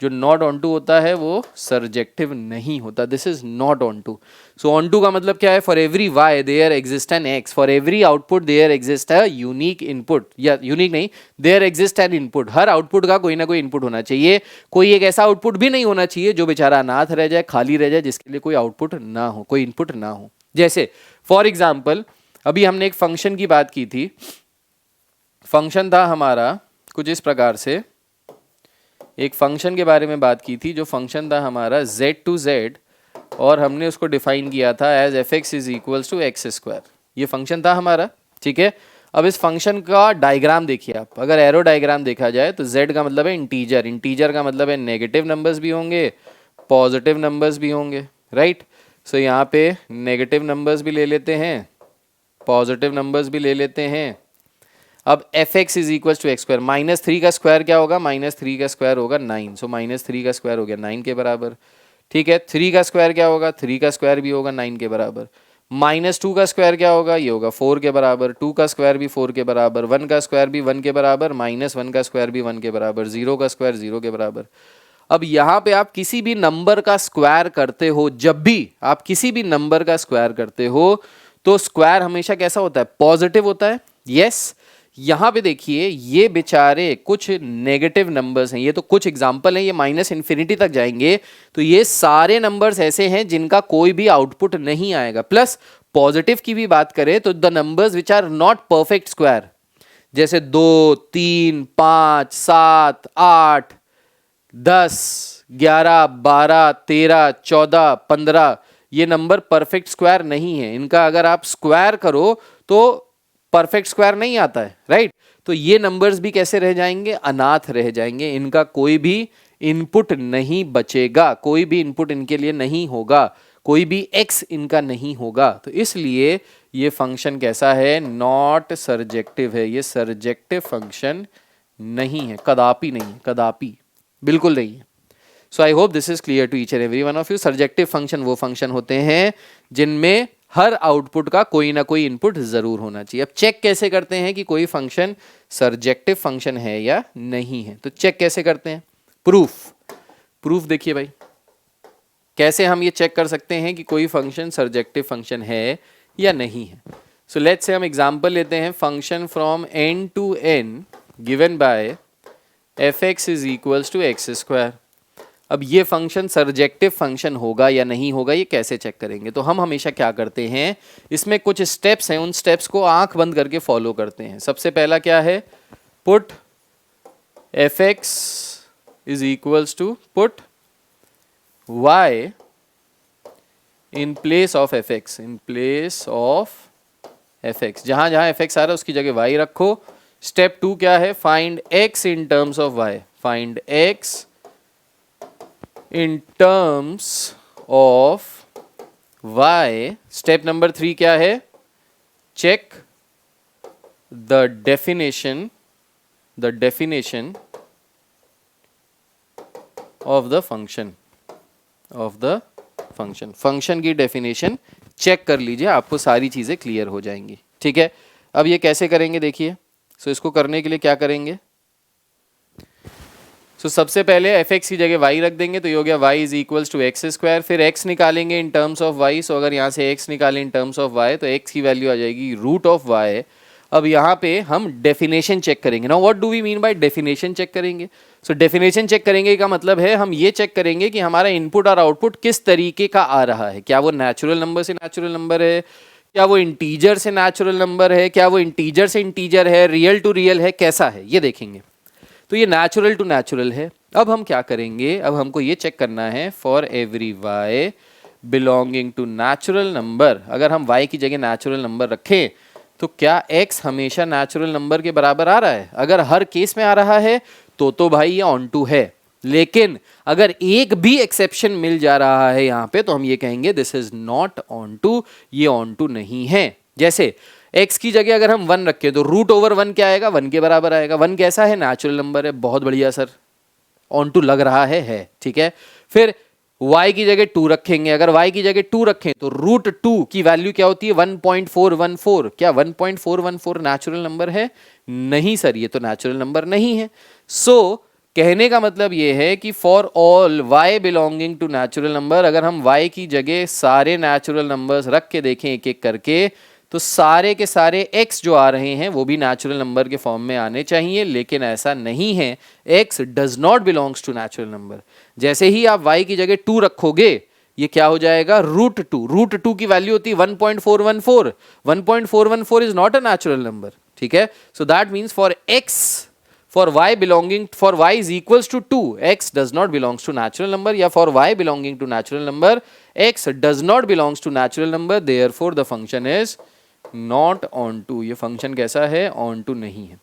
जो नॉट ऑन टू होता है वो सरजेक्टिव नहीं होता, this is not onto. So onto का मतलब क्या है? For every y there exist an x, for every output there exist a unique input, या यूनिक नहीं, देयर एग्जिस्ट एन इनपुट। हर आउटपुट का कोई ना कोई इनपुट होना चाहिए। कोई एक ऐसा आउटपुट भी नहीं होना चाहिए जो बेचारा अनाथ रह जाए, खाली रह जाए, जिसके लिए कोई आउटपुट ना हो, कोई इनपुट ना हो। जैसे फॉर एग्जाम्पल अभी हमने एक फंक्शन की बात की थी। फंक्शन था हमारा कुछ इस प्रकार से, एक फंक्शन के बारे में बात की थी, जो फंक्शन था हमारा z टू z, और हमने उसको डिफाइन किया था as fx is equals to x square. ये फंक्शन था हमारा। ठीक है, अब इस फंक्शन का डायग्राम देखिए आप, अगर एरो डायग्राम देखा जाए तो z का मतलब है इंटीजर, इंटीजर का मतलब है नेगेटिव नंबर्स भी होंगे, पॉजिटिव नंबर्स भी होंगे, राइट। सो यहाँ पे नेगेटिव नंबर्स भी ले लेते हैं, पॉजिटिव नंबर्स भी ले लेते हैं। अब f x is equal to x square, -3 का स्क्वायर क्या होगा, -3 का स्क्वायर होगा 9, सो -3 का स्क्वायर हो गया 9 के बराबर, ठीक है। 3 का स्क्वायर क्या होगा, 3 का स्क्वायर भी होगा 9 के बराबर। -2 का स्क्वायर क्या होगा, ये होगा 4 के बराबर, 2 का स्क्वायर भी 4 के बराबर, 1 का स्क्वायर भी 1 के बराबर, -1 का स्क्वायर भी 1 के बराबर, 0 का स्क्वायर 0 के बराबर। अब यहाँ पे आप किसी भी नंबर का स्क्वायर करते हो, जब भी आप किसी भी नंबर का स्क्वायर करते हो तो स्क्वायर हमेशा कैसा होता है, पॉजिटिव होता है, यस। यहाँ पे देखिए ये बेचारे कुछ नेगेटिव नंबर्स हैं, ये तो कुछ एग्जांपल हैं, ये -∞ तक जाएंगे, तो ये सारे नंबर्स ऐसे हैं जिनका कोई भी आउटपुट नहीं आएगा। प्लस पॉजिटिव की भी बात करें तो the numbers which are not perfect square, जैसे 2, 3, 5, 7, 8, 10, 11, 12, 13, 14, 15, ये नंबर परफेक्ट स्क्वायर नहीं है। इनका अगर आप स्क्वायर करो तो परफेक्ट स्क्वायर नहीं आता है, राइट। तो ये नंबर्स भी कैसे रह जाएंगे, अनाथ रह जाएंगे, इनका कोई भी इनपुट नहीं बचेगा, कोई भी इनपुट इनके लिए नहीं होगा, कोई भी एक्स इनका नहीं होगा। तो इसलिए ये फंक्शन कैसा है, नॉट सर्जेक्टिव है, ये सर्जेक्टिव फंक्शन नहीं है, कदापि नहीं है, कदापि बिल्कुल नहीं है। So I hope this is clear to each and every one of you. Surjective function वो फंक्शन होते हैं जिनमें हर आउटपुट का कोई ना कोई इनपुट जरूर होना चाहिए। अब चेक कैसे करते हैं कि कोई फंक्शन सर्जेक्टिव फंक्शन है या नहीं है, तो चेक कैसे करते हैं, प्रूफ देखिए भाई, कैसे हम ये चेक कर सकते हैं कि कोई फंक्शन सर्जेक्टिव फंक्शन है या नहीं है। सो लेट्स से हम एग्जांपल लेते हैं, function from n to n given by f(x) is equals to x square. अब ये फंक्शन सर्जेक्टिव फंक्शन होगा या नहीं होगा, ये कैसे चेक करेंगे, तो हम हमेशा क्या करते हैं, इसमें कुछ स्टेप्स हैं, उन स्टेप्स को आंख बंद करके फॉलो करते हैं। सबसे पहला क्या है, put f(x) is equals to put y in place of f(x), in place of f(x), जहां जहां f(x) आ रहा है उसकी जगह y रखो। स्टेप 2 क्या है, find x in terms of y, find x in terms of y। Step number 3 क्या है, check the definition of the function, function की डेफिनेशन चेक कर लीजिए, आपको सारी चीजें क्लियर हो जाएंगी, ठीक है। अब ये कैसे करेंगे देखिए, सो इसको करने के लिए क्या करेंगे, तो सबसे पहले f(x) की जगह y रख देंगे, तो ये हो गया y is equals to x square. फिर x निकालेंगे इन टर्म्स ऑफ y, सो अगर यहाँ से x निकालें इन टर्म्स ऑफ y तो x की वैल्यू आ जाएगी रूट ऑफ y। अब यहाँ पे हम डेफिनेशन चेक करेंगे। Now what do we mean by definition check करेंगे, सो डेफिनेशन चेक करेंगे का मतलब है हम ये चेक करेंगे कि हमारा इनपुट और आउटपुट किस तरीके का आ रहा है, क्या वो नेचुरल नंबर से नेचुरल नंबर है, क्या वो इंटीजर से नेचुरल नंबर है, क्या वो इंटीजर से इंटीजर है, रियल टू रियल है, कैसा है, ये देखेंगे। तो ये नेचुरल टू नेचुरल है। अब हम क्या करेंगे, अब हमको ये चेक करना है for every y belonging to natural number, अगर हम y की जगह नेचुरल नंबर रखें तो क्या x हमेशा नेचुरल नंबर के बराबर आ रहा है, अगर हर केस में आ रहा है तो भाई ये ऑन टू है। लेकिन अगर एक भी एक्सेप्शन मिल जा रहा है यहाँ पे तो हम ये कहेंगे this is not onto, ये ऑन टू नहीं है। जैसे x की जगह अगर हम 1 रखें तो रूट ओवर 1 क्या आएगा, 1 के बराबर आएगा। 1 कैसा है, नेचुरल नंबर है, बहुत बढ़िया सर, ऑन टू लग रहा है, ठीक है। फिर y की जगह 2 रखेंगे, अगर y की जगह 2 रखें तो रूट 2 की वैल्यू क्या होती है, 1.414। क्या 1.414 नेचुरल नंबर है, नहीं सर, ये तो नेचुरल नंबर नहीं है। सो कहने का मतलब ये है कि for all y belonging to natural number, अगर हम y की जगह सारे नेचुरल नंबर्स रख के देखें एक एक करके तो सारे के सारे x जो आ रहे हैं वो भी नेचुरल नंबर के फॉर्म में आने चाहिए, लेकिन ऐसा नहीं है, x does not belongs to natural number. जैसे ही आप y की जगह 2 रखोगे ये क्या हो जाएगा, रूट 2। रूट 2 की वैल्यू होती है 1.414। 1.414 is not a natural number, ठीक है। So that means for x, for y belonging, for y is equals to 2, x does not belongs to natural number, या for y belonging to natural number, x does not belongs to natural number, therefore the function is not onto, ये function कैसा है, on to नहीं है।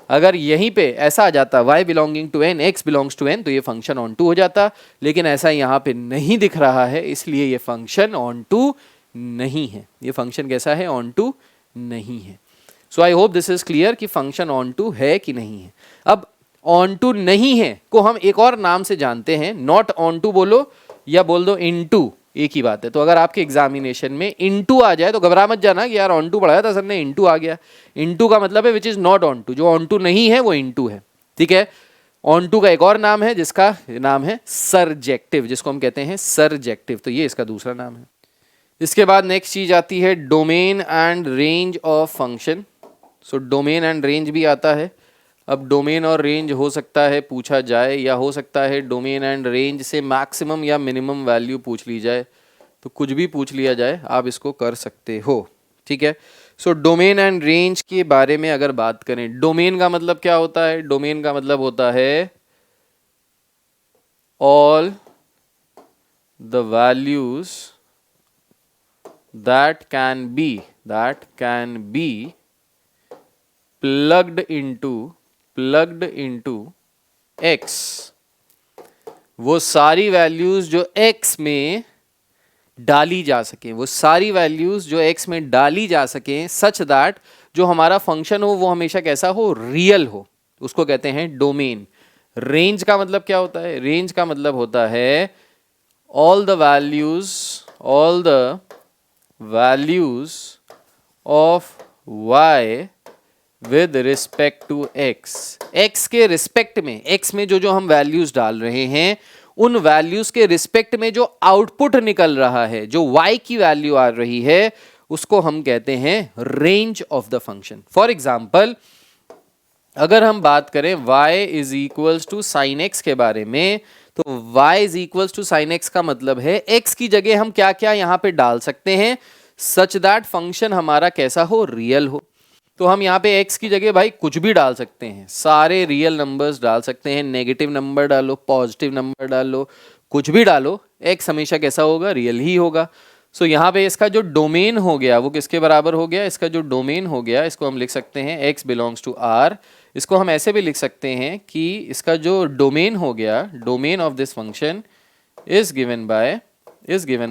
अगर यहीं पे ऐसा आ जाता y belonging to n, x belongs to n, तो ये फंक्शन ऑन टू हो जाता, लेकिन ऐसा यहाँ पे नहीं दिख रहा है, इसलिए ये फंक्शन ऑन टू नहीं है। ये फंक्शन कैसा है, ऑन टू नहीं है। So I hope this is clear कि फंक्शन ऑन टू है कि नहीं है। अब ऑन टू नहीं है को हम एक और नाम से जानते हैं, नॉट ऑन टू बोलो या बोल दो इनटू, एक ही बात है। तो अगर आपके एग्जामिनेशन में इनटू आ जाए तो घबरा मत जाना कि यार ऑन टू पढ़ाया था सर ने, इनटू आ गया। इनटू का मतलब है which is not onto, जो ऑन टू नहीं है वो इनटू है, ठीक है। ऑन टू का एक और नाम है जिसका नाम है सरजेक्टिव, जिसको हम कहते हैं सरजेक्टिव, तो ये इसका दूसरा नाम है। इसके बाद नेक्स्ट चीज आती है domain and range of function. So domain and range भी आता है। अब डोमेन और रेंज हो सकता है पूछा जाए, या हो सकता है डोमेन एंड रेंज से मैक्सिमम या मिनिमम वैल्यू पूछ ली जाए, तो कुछ भी पूछ लिया जाए आप इसको कर सकते हो, ठीक है। सो डोमेन एंड रेंज के बारे में अगर बात करें, डोमेन का मतलब क्या होता है, डोमेन का मतलब होता है all the values that can be plugged into x, वो सारी वैल्यूज जो x में डाली जा सके, वो सारी वैल्यूज जो x में डाली जा सके सच दैट जो हमारा फंक्शन हो वो हमेशा कैसा हो, रियल हो, उसको कहते हैं डोमेन। रेंज का मतलब क्या होता है, रेंज का मतलब होता है all the values of y with respect to x, x के रिस्पेक्ट में, एक्स में जो हम वैल्यूज डाल रहे हैं उन वैल्यूज के रिस्पेक्ट में जो आउटपुट निकल रहा है, जो y की वैल्यू आ रही है, उसको हम कहते हैं range of the function. For example अगर हम बात करें y is equals to sine x के बारे में, तो y is equals to sine x का मतलब है x की जगह हम क्या क्या यहां पे डाल सकते हैं सच दैट फंक्शन हमारा कैसा हो, रियल हो। तो हम यहाँ पे x की जगह भाई कुछ भी डाल सकते हैं, सारे रियल नंबर्स डाल सकते हैं, नेगेटिव नंबर डालो, पॉजिटिव नंबर डालो, कुछ भी डालो, x हमेशा कैसा होगा, रियल ही होगा। सो यहाँ पे इसका जो डोमेन हो गया वो किसके बराबर हो गया, इसका जो डोमेन हो गया इसको हम लिख सकते हैं x बिलोंग्स टू r। इसको हम ऐसे भी लिख सकते हैं कि इसका जो डोमेन हो गया, domain of this function is given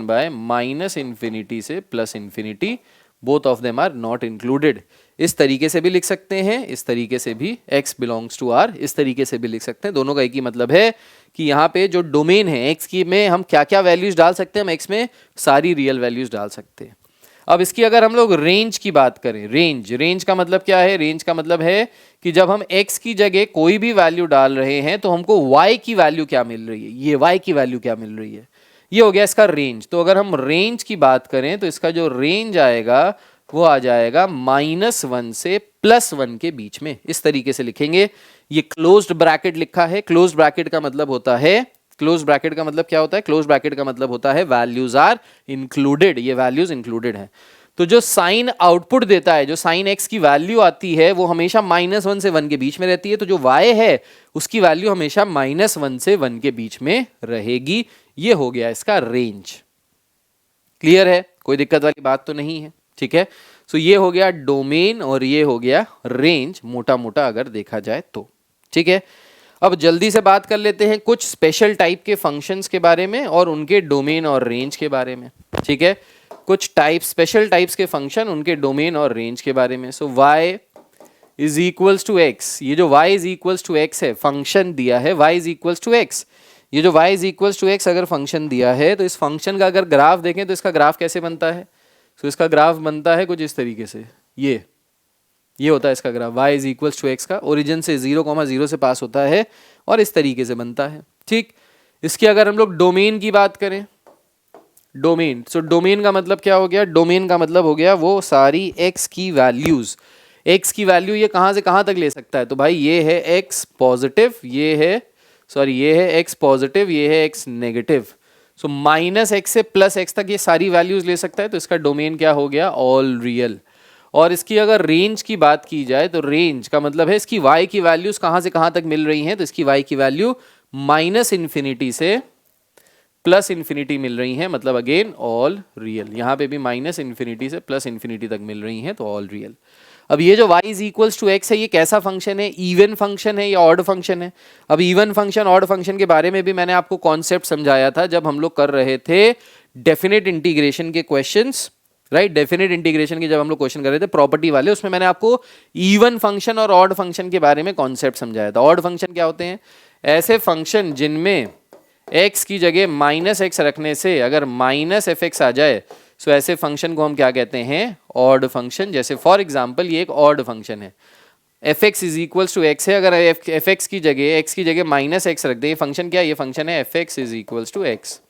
by minus infinity से plus infinity, both of them are not included. इस तरीके से भी लिख सकते हैं, इस तरीके से भी x बिलोंग्स टू r, इस तरीके से भी लिख सकते हैं। दोनों का एक ही मतलब है कि यहाँ पे जो डोमेन है x की में हम क्या क्या वैल्यूज डाल सकते हैं, हम x में सारी रियल वैल्यूज डाल सकते हैं। अब इसकी अगर हम लोग रेंज की बात करें, रेंज का मतलब क्या है, रेंज का मतलब है कि जब हम x की जगह कोई भी वैल्यू डाल रहे हैं तो हमको y की वैल्यू क्या मिल रही है, ये y की वैल्यू क्या मिल रही है, ये हो गया इसका रेंज। तो अगर हम रेंज की बात करें तो इसका जो रेंज आएगा वो आ जाएगा -1 से +1 के बीच में, इस तरीके से लिखेंगे। ये क्लोज्ड ब्रैकेट लिखा है, क्लोज्ड ब्रैकेट का मतलब होता है, क्लोज्ड ब्रैकेट का मतलब क्या होता है, क्लोज्ड ब्रैकेट का मतलब होता है वैल्यूज आर इंक्लूडेड, ये वैल्यूज इंक्लूडेड है। तो जो साइन आउटपुट देता है, जो साइन x की वैल्यू आती है वो हमेशा -1 से 1 के बीच में रहती है, तो जो y है उसकी वैल्यू हमेशा -1 से 1 के बीच में रहेगी। ये हो गया इसका रेंज। क्लियर है, कोई दिक्कत वाली बात तो नहीं है, ठीक है। सो ये हो गया डोमेन और ये हो गया रेंज, मोटा मोटा अगर देखा जाए तो, ठीक है। अब जल्दी से बात कर लेते हैं कुछ स्पेशल टाइप के फंक्शंस के बारे में और उनके डोमेन और रेंज के बारे में, ठीक है। कुछ स्पेशल टाइप्स के फंक्शन, उनके डोमेन और रेंज के बारे में। So y is equals to x, ये जो y is equals to x है, फंक्शन दिया है y is equals to x, ये जो y is equals to x अगर फंक्शन दिया है तो इस फंक्शन का अगर ग्राफ देखें तो इसका ग्राफ कैसे बनता है, तो इसका ग्राफ बनता है कुछ इस तरीके से, ये होता है इसका graph, y is equals to x का ओरिजिन से 0,0 से पास होता है और इस तरीके से बनता है, ठीक। इसकी अगर हम लोग डोमेन की बात करें, डोमेन, सो डोमेन का मतलब क्या हो गया, डोमेन का मतलब हो गया वो सारी x की वैल्यूज, x की वैल्यू ये कहाँ से कहाँ तक ले सकता है, तो भाई ये है x पॉजिटिव, ये है x पॉजिटिव, ये है x नेगेटिव। सो -x से +x तक ये सारी वैल्यूज ले सकता है, तो इसका डोमेन क्या हो गया, ऑल रियल। और इसकी अगर रेंज की बात की जाए तो रेंज का मतलब है इसकी y की वैल्यूज कहाँ से कहाँ तक मिल रही हैं, तो इसकी y की वैल्यू -∞ से प्लस इन्फिनिटी मिल रही हैं, मतलब अगेन ऑल रियल। यहाँ पे भी माइनस इन्फिनिटी से प्लस इन्फिनिटी तक मिल रही हैं, तो ऑल रियल। अब ये जो y is equals to x है, ये कैसा फंक्शन है? इवन फंक्शन है या ऑड फंक्शन है? अब इवन फंक्शन ऑड फंक्शन के बारे में भी मैंने आपको कॉन्सेप्ट समझाया था जब हम लोग कर रहे थे डेफिनेट इंटीग्रेशन के क्वेश्चंस, राइट? डेफिनेट इंटीग्रेशन के जब हम लोग क्वेश्चन कर रहे थे प्रॉपर्टी वाले, उसमें मैंने आपको इवन फंक्शन और ऑड फंक्शन के बारे में कॉन्सेप्ट समझाया था। ऑड फंक्शन क्या होते हैं? ऐसे फंक्शन जिनमें x की जगह माइनस एक्स रखने से अगर माइनस एफ एक्स आ जाए, सो ऐसे फंक्शन को हम क्या कहते हैं? Odd function. जैसे फॉर एग्जांपल ये एक ऑड फंक्शन है, F x is equals to x है, अगर एफ एक्स की जगह माइनस एक्स रख दें, ये फंक्शन क्या है? ये फंक्शन है F x is equals to x.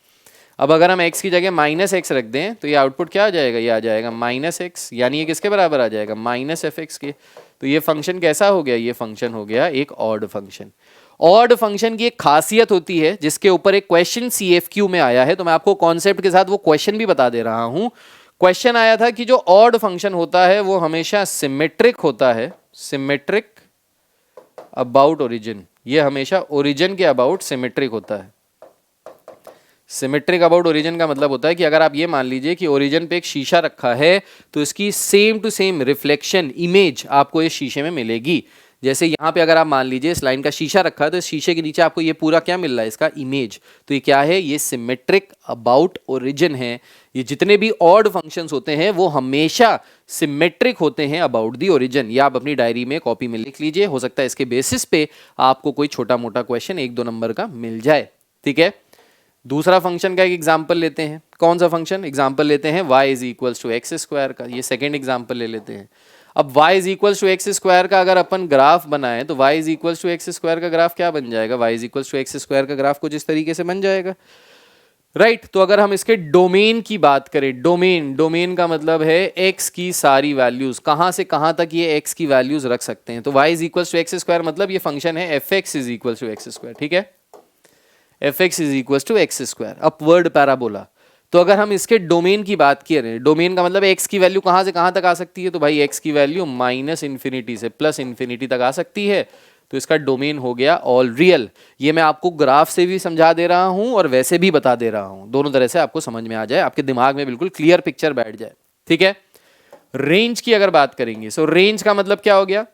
अब अगर हम x की जगह माइनस एक्स रख दें तो ये आउटपुट क्या आ जाएगा? ये आ जाएगा माइनस एक्स, यानी ये किसके बराबर आ जाएगा? माइनस एफ एक्स के। तो ये फंक्शन कैसा हो गया? ये फंक्शन हो गया एक ऑड फंक्शन। ऑड फंक्शन की एक खासियत होती है जिसके ऊपर एक क्वेश्चन CFQ में आया है, तो मैं आपको कॉन्सेप्ट के साथ वो क्वेश्चन भी बता दे रहा हूं। क्वेश्चन आया था कि जो ऑड फंक्शन होता है वो हमेशा सिमेट्रिक होता है, सिमेट्रिक अबाउट ओरिजिन। ये हमेशा ओरिजिन के अबाउट सिमेट्रिक होता है। सिमेट्रिक अबाउट ओरिजिन का मतलब होता है कि अगर आप ये मान लीजिए कि ओरिजिन पे एक शीशा रखा है तो इसकी same to same reflection image आपको इस शीशे में मिलेगी। जैसे यहाँ पे अगर आप मान लीजिए इस लाइन का शीशा रखा है तो इस शीशे के नीचे आपको ये पूरा क्या मिल रहा है? इसका इमेज। तो ये क्या है? ये सिमेट्रिक अबाउट ओरिजिन है। ये जितने भी ऑड फंक्शंस होते हैं वो हमेशा सिमेट्रिक होते हैं अबाउट दी ओरिजिन। ये आप अपनी डायरी में कॉपी में लिख लीजिए, हो सकता है इसके बेसिस पे आपको कोई छोटा मोटा क्वेश्चन 1-2 नंबर का मिल जाए, ठीक है? दूसरा फंक्शन का एक एग्जाम्पल लेते हैं। कौन सा फंक्शन? एग्जाम्पल लेते हैं y is equals to x square का। ये सेकेंड एग्जाम्पल ले लेते हैं। अब y is equals to x square का अगर अपन ग्राफ बनाएं तो y is equals to x square का ग्राफ क्या बन जाएगा? y is equals to x square का ग्राफ कुछ इस तरीके से बन जाएगा, राइट? तो अगर हम इसके डोमेन की बात करें, डोमेन का मतलब है x की सारी वैल्यूज, कहां से कहां तक ये x की वैल्यूज रख सकते हैं। तो y is equals to x square मतलब ये फंक्शन है F x is equals to x square, ठीक है? F x is equals to x square, upward parabola. तो अगर हम इसके डोमेन की बात करें, डोमेन का मतलब x की वैल्यू कहां से कहां तक आ सकती है? तो भाई x की वैल्यू माइनस इन्फिनिटी से प्लस इन्फिनिटी तक आ सकती है, तो इसका डोमेन हो गया ऑल रियल। ये मैं आपको ग्राफ से भी समझा दे रहा हूं और वैसे भी बता दे रहा हूं, दोनों तरह से आपको समझ में आ जाए, आपके दिमाग में बिल्कुल क्लियर पिक्चर बैठ जाए, ठीक है? रेंज की अगर बात करेंगे, सो रेंज का मतलब क्या हो गया?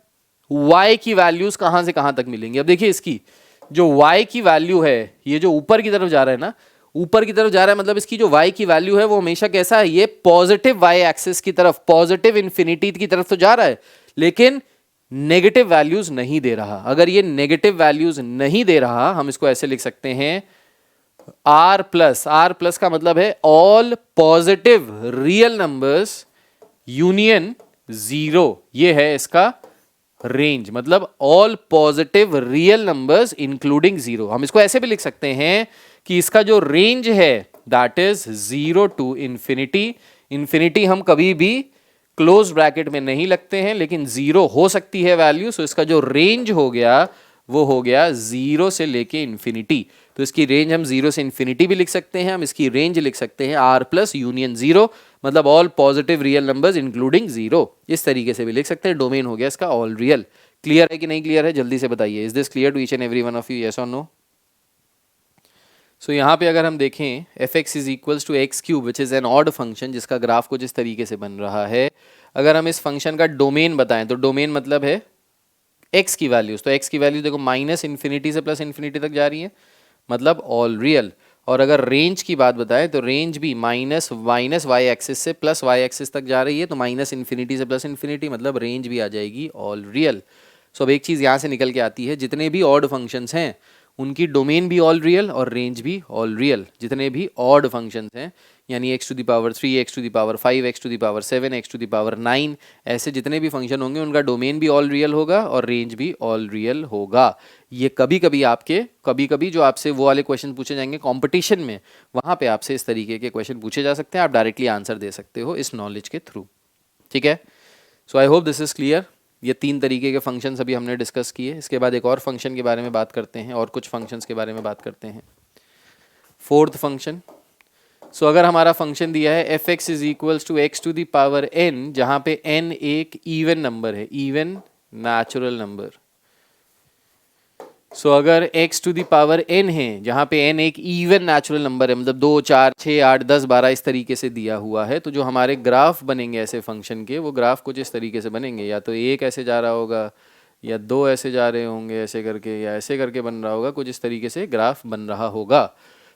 y की वैल्यूज कहां से कहां तक मिलेंगी। अब देखिए इसकी जो y की वैल्यू है, ये जो ऊपर की तरफ जा रहा है ना, ऊपर की तरफ जा रहा है मतलब इसकी जो y की वैल्यू है वो हमेशा कैसा है? ये पॉजिटिव y एक्सिस की तरफ, पॉजिटिव इन्फिनिटी की तरफ तो जा रहा है, लेकिन नेगेटिव वैल्यूज नहीं दे रहा। अगर ये नेगेटिव वैल्यूज नहीं दे रहा, हम इसको ऐसे लिख सकते हैं r प्लस का मतलब है all positive real numbers union 0। ये है इसका रेंज, मतलब all positive real numbers including 0। हम इसको ऐसे भी लिख सकते हैं कि इसका जो रेंज है that is 0 to infinity. Infinity हम कभी भी क्लोज ब्रैकेट में नहीं लगते हैं, लेकिन 0 हो सकती है वैल्यू, सो इसका जो रेंज हो गया वो हो गया 0 से लेके इंफिनिटी। तो इसकी रेंज हम 0 से इंफिनिटी भी लिख सकते हैं, हम इसकी रेंज लिख सकते हैं r प्लस यूनियन 0, मतलब all positive real numbers including 0। इस तरीके से भी लिख सकते हैं। डोमेन हो गया इसका ऑल रियल। क्लियर है कि नहीं क्लियर है? जल्दी से बताइए, is this clear to each and every one of you, yes और नो? सो यहाँ पे अगर हम देखें f x is equals to x cube which is an odd function जिसका ग्राफ कुछ इस तरीके से बन रहा है। अगर हम इस फंक्शन का डोमेन बताएं तो डोमेन मतलब है x की वैल्यूज। तो x की वैल्यू देखो माइनस इन्फिनिटी से प्लस इन्फिनिटी तक जा रही है, मतलब ऑल रियल। और अगर रेंज की बात बताएं तो रेंज भी माइनस वाई एक्सिस से प्लस वाई एक्सिस तक जा रही है, तो माइनस इन्फिनिटी से प्लस इन्फिनिटी मतलब रेंज भी आ जाएगी ऑल रियल। सो अब एक चीज़ यहाँ से निकल के आती है, जितने भी ऑड फंक्शंस हैं उनकी डोमेन भी ऑल रियल और रेंज भी ऑल रियल। जितने भी ऑड फंक्शंस हैं यानी x to the power 3, x to the power 5, x to the power 7, x to the power 9, ऐसे जितने भी फंक्शन होंगे उनका डोमेन भी ऑल रियल होगा और रेंज भी ऑल रियल होगा। ये कभी कभी जो आपसे वो वाले क्वेश्चन पूछे जाएंगे कंपटीशन में, वहाँ पे आपसे इस तरीके के क्वेश्चन पूछे जा सकते हैं, आप डायरेक्टली आंसर दे सकते हो इस नॉलेज के थ्रू, ठीक है? So I hope this is clear. ये 3 तरीके के फंक्शंस अभी हमने डिस्कस किए। इसके बाद एक और फंक्शन के बारे में बात करते हैं और कुछ फंक्शंस के बारे में बात करते हैं। फोर्थ फंक्शन, सो अगर हमारा फंक्शन दिया है F x is equals to x to the power n, जहाँ पे n एक इवन नंबर है, इवन नेचुरल नंबर, सो अगर x to the power n है, जहाँ पे n एक इवन नेचुरल नंबर है, मतलब 2, 4, 6, 8, 10, 12 इस तरीके से दिया हुआ है, तो जो हमारे ग्राफ बनेंगे ऐसे फंक्शन के, वो ग्राफ कुछ इस तरीके से बनेंगे। या तो एक ऐसे जा रहा होगा, या दो ऐसे जा रहे होंगे ऐसे करके, या ऐसे करके बन रहा होगा, कुछ इस तरीके से ग्राफ बन रहा होगा।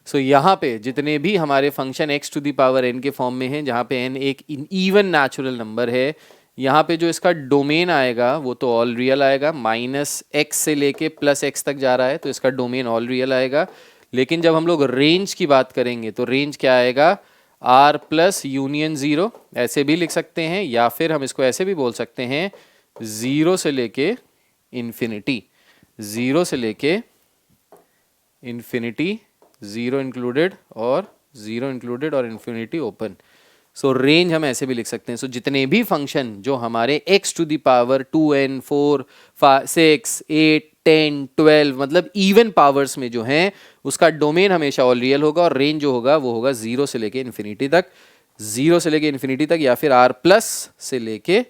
सो यहाँ पे जितने भी हमारे function x to the power n के फॉर्म में हैं, जहाँ पे n एक इवन नेचुरल नंबर है, यहाँ पे जो इसका डोमेन आएगा वो तो ऑल रियल आएगा। -x से लेके +x तक जा रहा है तो इसका डोमेन ऑल रियल आएगा। लेकिन जब हम लोग रेंज की बात करेंगे तो रेंज क्या आएगा, r प्लस यूनियन 0, ऐसे भी लिख सकते हैं, या फिर हम इसको ऐसे भी बोल सकते हैं 0 से लेके इन्फिनिटी, 0 से लेके इन्फिनिटी, 0 इंक्लूडेड और इन्फिनिटी ओपन। सो रेंज हम ऐसे भी लिख सकते हैं। सो जितने भी फंक्शन जो हमारे x to the power 2n, 4, 5, 6, 8, 10, 12 मतलब इवन पावर्स में जो हैं, उसका डोमेन हमेशा ऑल रियल होगा, और रेंज जो होगा वो होगा 0 से लेके इन्फिनिटी तक, 0 से लेके इन्फिनिटी तक, या फिर r प्लस से लेके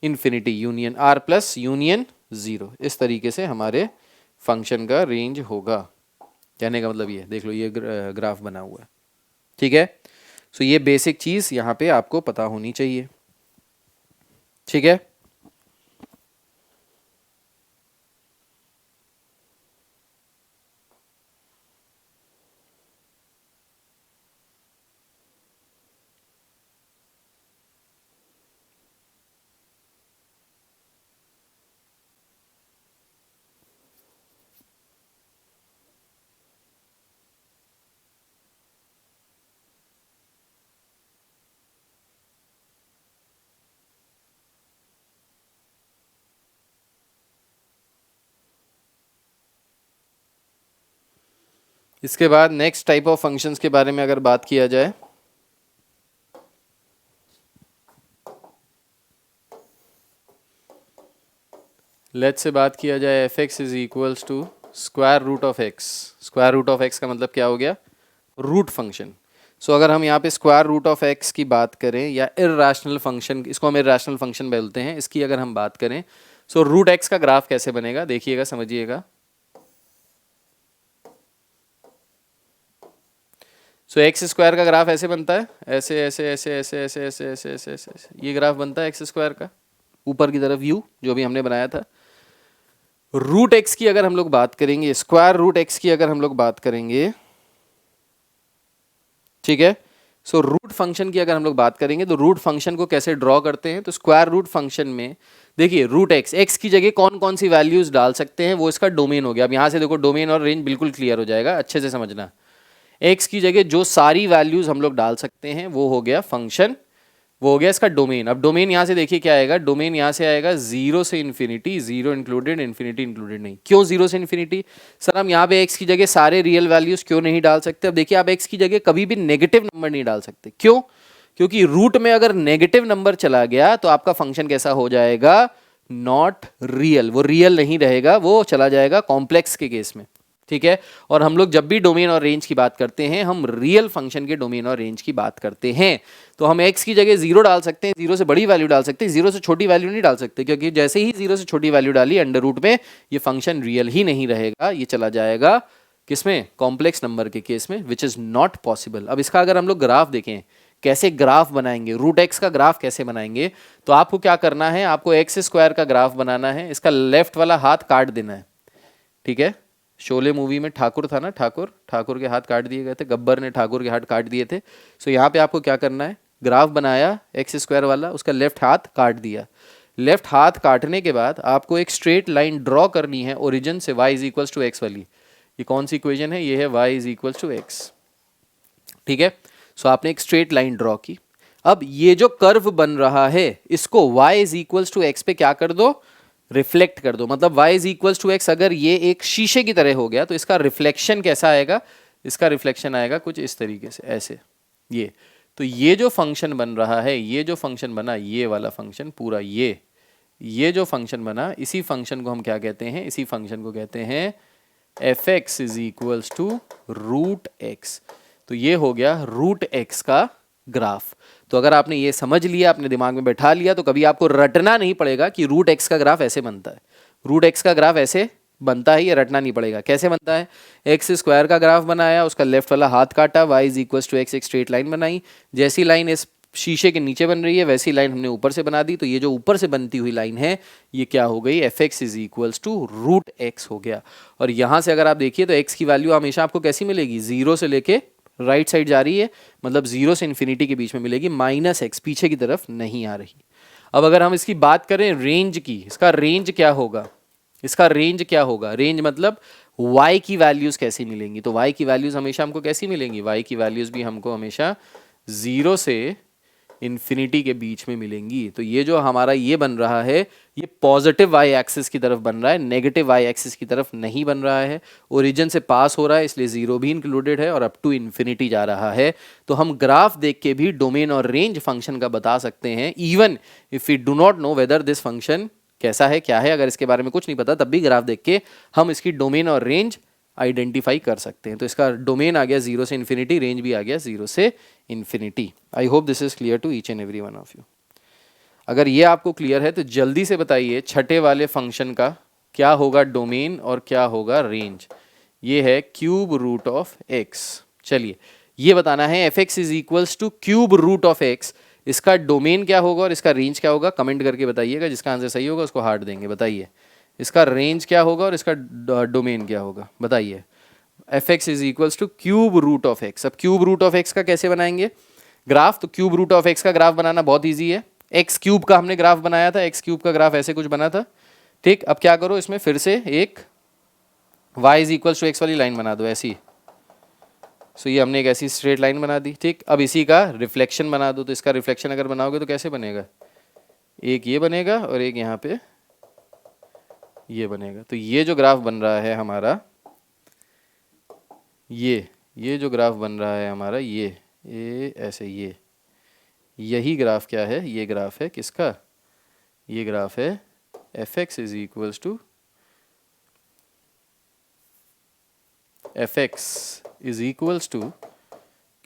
infinity union r plus union 0। इस तरीके से हमारे फंक्शन का रेंज होगा। कहने का मतलब ये देख लो, ये ग्राफ बना हुआ है, ठीक है। सो ये बेसिक चीज यहाँ पे आपको पता होनी चाहिए, ठीक है। इसके बाद नेक्स्ट टाइप ऑफ फंक्शंस के बारे में अगर बात किया जाए, लेट्स से बात किया जाए f(x) is equals to square root of x। Square root of x का मतलब क्या हो गया, रूट फंक्शन। सो अगर हम यहाँ पे स्क्वायर रूट ऑफ x की बात करें, या इर्रेशनल फंक्शन, इसको हम इर्रेशनल फंक्शन बोलते हैं, इसकी अगर हम बात करें, सो रूट x का ग्राफ कैसे बनेगा, देखिएगा, समझिएगा। सो एक्स स्क्वायर का ग्राफ ऐसे बनता है, ऐसे ऐसे ऐसे ऐसे ऐसे ऐसे ऐसे ऐसे ऐसे ऐसे, ये ग्राफ बनता है एक्स स्क्वायर का, ऊपर की तरफ व्यू जो भी हमने बनाया था। रूट एक्स की अगर हम लोग बात करेंगे, स्क्वायर रूट एक्स की अगर हम लोग बात करेंगे, ठीक है। सो रूट फंक्शन की अगर हम लोग बात करेंगे तो रूट फंक्शन को कैसे ड्रॉ करते हैं, तो स्क्वायर रूट फंक्शन में देखिए रूट एक्स, एक्स की जगह कौन कौन सी वैल्यूज डाल सकते हैं, वो इसका डोमेन हो गया। अब यहाँ से देखो डोमेन और रेंज बिल्कुल क्लियर हो जाएगा, अच्छे से समझना। एक्स की जगह जो सारी वैल्यूज हम लोग डाल सकते हैं वो हो गया फंक्शन, वो हो गया इसका डोमेन। अब डोमेन यहाँ से देखिए क्या आएगा, डोमेन यहाँ से आएगा 0 से इन्फिनिटी, 0 इंक्लूडेड, इन्फिनिटी इंक्लूडेड नहीं। क्यों 0 से इन्फिनिटी, सर हम यहाँ पे x की जगह सारे रियल वैल्यूज क्यों नहीं डाल सकते। अब देखिए आप x की जगह कभी भी नेगेटिव नंबर नहीं डाल सकते, क्यों, क्योंकि रूट में अगर नेगेटिव नंबर चला गया तो आपका फंक्शन कैसा हो जाएगा, नॉट रियल, वो रियल नहीं रहेगा, वो चला जाएगा कॉम्प्लेक्स के केस में, ठीक है। और हम लोग जब भी डोमेन और रेंज की बात करते हैं, हम रियल फंक्शन के डोमेन और रेंज की बात करते हैं। तो हम x की जगह 0 डाल सकते हैं, 0 से बड़ी वैल्यू डाल सकते हैं, 0 से छोटी वैल्यू नहीं डाल सकते, क्योंकि जैसे ही 0 से छोटी वैल्यू डाली अंडर रूट में, ये फंक्शन रियल ही नहीं रहेगा, ये चला जाएगा किसमें, कॉम्प्लेक्स नंबर के केस में, विच इज नॉट पॉसिबल। अब इसका अगर हम लोग ग्राफ देखें, कैसे ग्राफ बनाएंगे, रूट एक्स का ग्राफ कैसे बनाएंगे, तो आपको क्या करना है, आपको एक्स स्क्वायर का ग्राफ बनाना है, इसका लेफ्ट वाला हाथ काट देना है, ठीक है। शोले मूवी में ठाकुर था ना, ठाकुर के हाथ काट दिए गए थे, गब्बर ने ठाकुर के हाथ काट दिए थे। सो यहाँ पे आपको क्या करना है, ग्राफ बनाया एक्स स्क्वायर वाला, उसका लेफ्ट हाथ काट दिया। लेफ्ट हाथ काटने के बाद आपको एक स्ट्रेट लाइन ड्रॉ करनी है ओरिजिन से y is equals to x वाली। ये कौन सी इक्वेशन है, ये है y is equals to x, ठीक है। सो आपने एक स्ट्रेट लाइन ड्रॉ की। अब ये जो कर्व बन रहा है, इसको y is equals to x पे क्या कर दो, रिफ्लेक्ट कर दो। मतलब y is equals to x अगर ये एक शीशे की तरह हो गया तो इसका रिफ्लेक्शन कैसा आएगा, इसका रिफ्लेक्शन आएगा कुछ इस तरीके से, ऐसे ये। तो ये जो फंक्शन बन रहा है, ये जो फंक्शन बना, ये वाला फंक्शन पूरा, ये जो फंक्शन बना, इसी फंक्शन को हम क्या कहते हैं, इसी फंक्शन को कहते हैं f(x) is equals to root x. तो ये हो गया रूट एक्स का ग्राफ। तो अगर आपने ये समझ लिया, अपने दिमाग में बैठा लिया, तो कभी आपको रटना नहीं पड़ेगा कि रूट एक्स का ग्राफ ऐसे बनता है। रूट एक्स का ग्राफ ऐसे बनता है, ये रटना नहीं पड़ेगा। कैसे बनता है, एक्स स्क्वायर का ग्राफ बनाया, उसका लेफ्ट वाला हाथ काटा, y is equal to x, एक स्ट्रेट लाइन बनाई। जैसी लाइन इस शीशे के नीचे बन रही है वैसी लाइन हमने ऊपर से बना दी, तो ये जो ऊपर से बनती हुई लाइन है ये क्या हो गई, f x is equals to root x हो गया। और यहाँ से अगर आप देखिए तो एक्स की वैल्यू हमेशा आपको कैसी मिलेगी, 0 से लेके राइट साइड जा रही है, मतलब 0 से इन्फिनिटी के बीच में मिलेगी, माइनस एक्स पीछे की तरफ नहीं आ रही। अब अगर हम इसकी बात करें रेंज की, इसका रेंज क्या होगा, इसका रेंज क्या होगा, रेंज मतलब y की वैल्यूज़ कैसी मिलेंगी, तो y की वैल्यूज़ हमेशा हमको कैसी मिलेंगी, y की वैल्यूज़ भी हमको हमेशा 0 से इन्फिनिटी के बीच में मिलेंगी। तो ये जो हमारा ये बन रहा है ये पॉजिटिव वाई एक्सिस की तरफ बन रहा है, नेगेटिव वाई एक्सिस की तरफ नहीं बन रहा है। ओरिजिन से पास हो रहा है इसलिए 0 भी इंक्लूडेड है और अप टू इन्फिनिटी जा रहा है। तो हम ग्राफ देख के भी डोमेन और रेंज फंक्शन का बता सकते हैं, even if we do not know whether this function कैसा है क्या है, अगर इसके बारे में कुछ नहीं पता तब भी ग्राफ देख के हम इसकी डोमेन और रेंज आइडेंटिफाई कर सकते हैं। तो इसका डोमेन आ गया 0 से इन्फिनिटी, रेंज भी आ गया 0 से infinity. I hope this is clear to each and every one of you. अगर ये आपको क्लियर है तो जल्दी से बताइए छठे वाले फंक्शन का क्या होगा डोमेन और क्या होगा रेंज। ये है क्यूब रूट ऑफ एक्स। चलिए ये बताना है F x is equals to cube root of x, इसका डोमेन क्या होगा और इसका रेंज क्या होगा, कमेंट करके बताइएगा। जिसका आंसर सही होगा उसको हार्ट देंगे। बताइए इसका रेंज क्या होगा और इसका डोमेन क्या होगा, बताइए। F x is equals to cube root of x. अब क्यूब रूट ऑफ एक्स का कैसे बनाएंगे ग्राफ, तो क्यूब रूट ऑफ एक्स का ग्राफ बनाना बहुत ईजी है। एक्स क्यूब का हमने ग्राफ बनाया था, एक्स क्यूब का ग्राफ ऐसे कुछ बना था, ठीक। अब क्या करो, इसमें फिर से एक y is equals to x वाली लाइन बना दो ऐसी। सो ये हमने एक ऐसी स्ट्रेट लाइन बना दी, ठीक। अब इसी का रिफ्लेक्शन बना दो, तो इसका रिफ्लेक्शन अगर बनाओगे तो कैसे बनेगा, एक ये बनेगा और एक यहाँ पे ये बनेगा। तो ये जो ग्राफ बन रहा है हमारा, ये जो ग्राफ बन रहा है हमारा, ये ऐसे, ये यही ग्राफ क्या है, ये ग्राफ है किसका, ये ग्राफ है F x is equals to f x is equals to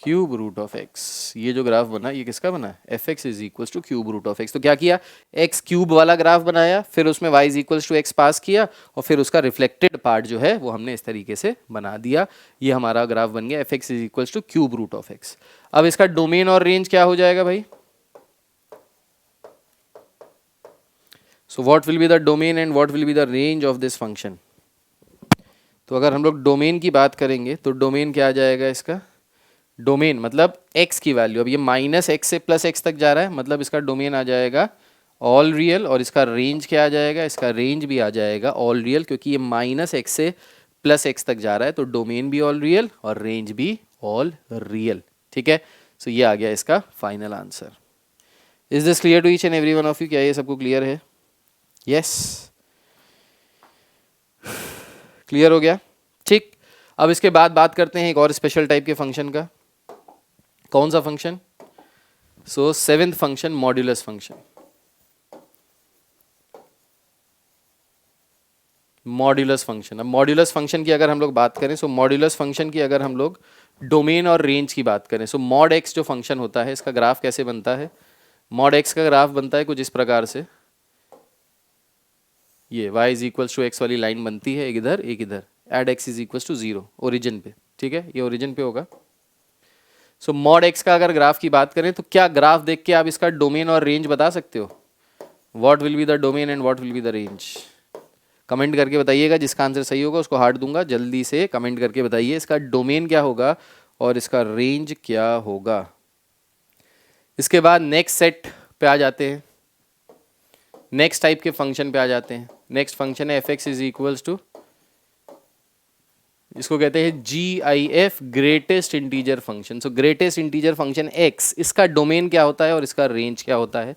cube root of x. ये जो ग्राफ बना ये किसका बना, f x is equals to cube root of x. तो क्या किया, एक्स क्यूब वाला ग्राफ बनाया, फिर उसमें y is equals to x pass किया और फिर उसका रिफ्लेक्टेड पार्ट जो है वो हमने इस तरीके से बना दिया। ये हमारा ग्राफ बन गया f x is equals to cube root of x. अब इसका डोमेन और रेंज क्या हो जाएगा भाई, so what will be the domain and what will be the range of this function. तो अगर हम लोग डोमेन की बात करेंगे तो डोमेन क्या आ जाएगा इसका, डोमेन मतलब x की वैल्यू, अब ये माइनस एक्स से प्लस एक्स तक जा रहा है, मतलब इसका डोमेन आ जाएगा ऑल रियल। और इसका रेंज क्या आ जाएगा, इसका रेंज भी आ जाएगा ऑल रियल, क्योंकि ये माइनस एक्स से प्लस एक्स तक जा रहा है। तो डोमेन भी ऑल रियल और रेंज भी ऑल रियल, ठीक है। सो ये आ गया इसका final answer. Is this clear to each and every one of you, क्या ये सबको क्लियर है, यस क्लियर हो गया, ठीक। अब इसके बाद बात करते हैं एक और स्पेशल टाइप के फंक्शन का। कौन सा function, so seventh function modulus function. Modulus function, अब मॉड्यूलस फंक्शन की अगर हम लोग बात करें, सो मॉड्यूलस फंक्शन की अगर हम लोग डोमेन और रेंज की बात करें, सो मॉड एक्स जो फंक्शन होता है इसका ग्राफ कैसे बनता है, मॉड एक्स का ग्राफ बनता है कुछ इस प्रकार से। ये y is equals to x वाली लाइन बनती है, एक इधर एक इधर, एड x is equals to 0 origin पे, ठीक है, ये ओरिजिन पे होगा। सो मॉड x का अगर ग्राफ की बात करें तो क्या ग्राफ देख के आप इसका डोमेन और रेंज बता सकते हो, what will be the domain and what will be the range. Comment करके बताइएगा, जिसका आंसर सही होगा उसको हार्ट दूंगा। जल्दी से कमेंट करके बताइए इसका डोमेन क्या होगा और इसका रेंज क्या होगा। इसके बाद नेक्स्ट सेट पे आ जाते हैं, नेक्स्ट टाइप के फंक्शन पे आ जाते हैं। नेक्स्ट फंक्शन है F x is equals to, इसको कहते हैं GIF greatest integer function. So greatest integer function x, इसका डोमेन क्या होता है और इसका रेंज क्या होता है।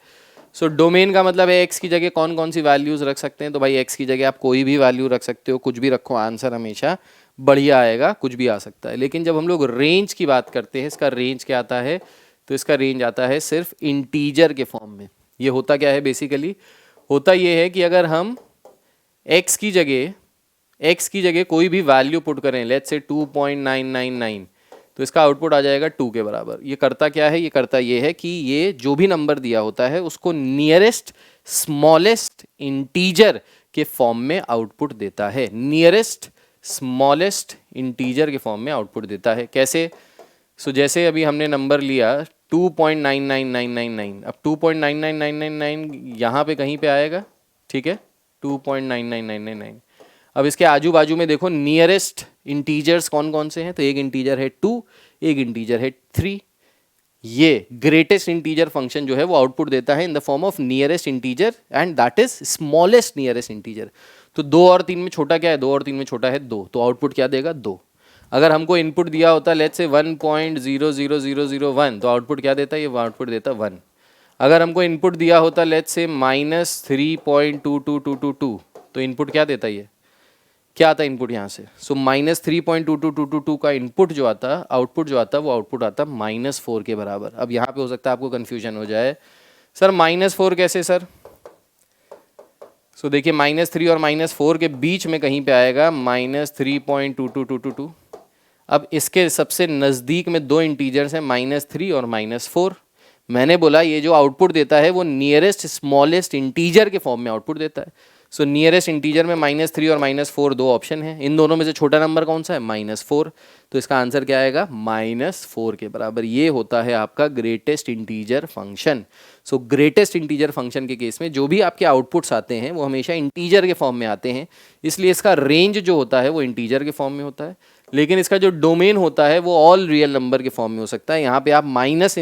सो डोमेन का मतलब है x की जगह कौन कौन सी वैल्यूज रख सकते हैं, तो भाई x की जगह आप कोई भी वैल्यू रख सकते हो, कुछ भी रखो, आंसर हमेशा बढ़िया आएगा, कुछ भी आ सकता है। लेकिन जब हम लोग रेंज की बात करते हैं, इसका रेंज क्या आता है, तो इसका रेंज आता है सिर्फ इंटीजर के फॉर्म में। ये होता क्या है, बेसिकली होता ये है कि अगर हम x की जगह कोई भी वैल्यू पुट करें, लेट्स से 2.999, तो इसका आउटपुट आ जाएगा 2 के बराबर। ये करता क्या है, ये करता ये है कि ये जो भी नंबर दिया होता है उसको नियरेस्ट स्मॉलेस्ट इंटीजर के फॉर्म में आउटपुट देता है, नियरेस्ट स्मॉलेस्ट इंटीजर के फॉर्म में आउटपुट देता है। कैसे? सो जैसे अभी हमने नंबर लिया 2.99999, अब 2.99999 यहाँ पे कहीं पे आएगा, ठीक है, 2.99999। अब इसके आजू बाजू में देखो नियरेस्ट इंटीजर्स कौन कौन से हैं, तो एक इंटीजर है 2, एक इंटीजर है 3। ये ग्रेटेस्ट इंटीजर फंक्शन जो है वो आउटपुट देता है in the form of nearest integer and that is smallest nearest integer. तो 2 और 3 में छोटा क्या है? 2 और 3 में छोटा है 2, तो आउटपुट क्या देगा? 2। अगर हमको इनपुट दिया होता लेट्स से 1.00001, तो आउटपुट क्या देता है? ये आउटपुट देता 1। अगर हमको इनपुट दिया होता लेट्स से -3.22222, तो इनपुट क्या देता है? ये क्या आता है इनपुट यहाँ से? सो -3.22222 का इनपुट जो आता, आउटपुट जो आता, वो आउटपुट आता -4 के बराबर। अब यहाँ पे हो सकता है आपको कन्फ्यूजन हो जाए, सर -4 कैसे सर? सो देखिए -3 और -4 के बीच में कहीं पे आएगा -3.22222। अब इसके सबसे नज़दीक में 2 इंटीजर्स हैं -3 और -4। मैंने बोला ये जो आउटपुट देता है वो नियरेस्ट स्मॉलेस्ट इंटीजर के फॉर्म में आउटपुट देता है। सो नियरेस्ट इंटीजर में -3 और -4 2 ऑप्शन है, इन दोनों में से छोटा नंबर कौन सा है? -4। तो इसका आंसर क्या आएगा? -4 के बराबर। ये होता है आपका greatest integer function. So greatest integer function के केस में जो भी आपके आउटपुट्स आते हैं वो हमेशा इंटीजर के फॉर्म में आते हैं, इसलिए इसका रेंज जो होता है वो इंटीजर के फॉर्म में होता है, लेकिन इसका जो डोमेन होता है वो ऑल रियल नंबर के फॉर्म में हो सकता है। यहाँ पे आप -∞ से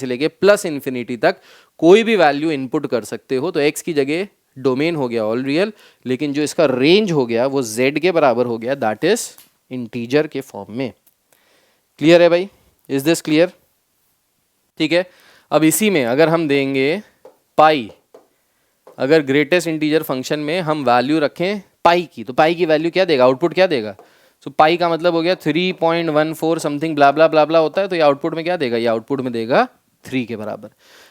लेके +∞ तक कोई भी वैल्यू इनपुट कर सकते हो। तो x की जगह डोमेन हो गया ऑल रियल, लेकिन जो इसका रेंज हो गया वो z के बराबर हो गया, दैट इज इंटीजर के फॉर्म में। क्लियर है भाई? Is this clear? ठीक है। अब इसी में अगर हम देंगे पाई, अगर ग्रेटेस्ट इंटीजर फंक्शन में हम वैल्यू रखें पाई की, तो पाई की वैल्यू क्या देगा? आउटपुट क्या देगा? सो पाई का मतलब हो गया 3.14 समथिंग ब्ला ब्ला ब्ला ब्ला होता है, तो ये आउटपुट में क्या देगा? ये आउटपुट में देगा 3 के बराबर।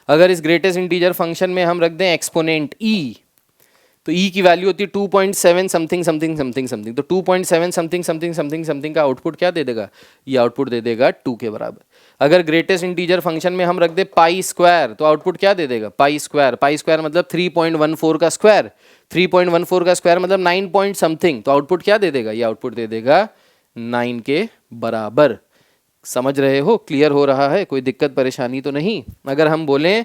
अगर इस ग्रेटेस्ट इंटीजर फंक्शन में हम रख दें एक्सपोनेंट e, तो e की वैल्यू होती है 2.7 समथिंग समथिंग समथिंग समथिंग, तो 2.7 समथिंग समथिंग समथिंग समथिंग का आउटपुट क्या दे देगा? ये आउटपुट दे देगा 2 के बराबर। अगर ग्रेटेस्ट इंटीजर फंक्शन में हम रख दे पाई स्क्वायर, तो आउटपुट क्या दे देगा? Pi square. पाई स्क्वायर मतलब 3.14 का स्क्वायर, 3.14 का स्क्वायर मतलब 9 पॉइंट समथिंग, तो आउटपुट क्या दे देगा? ये आउटपुट दे देगा 9 के बराबर। समझ रहे हो? क्लियर हो रहा है? कोई दिक्कत परेशानी तो नहीं? अगर हम बोलें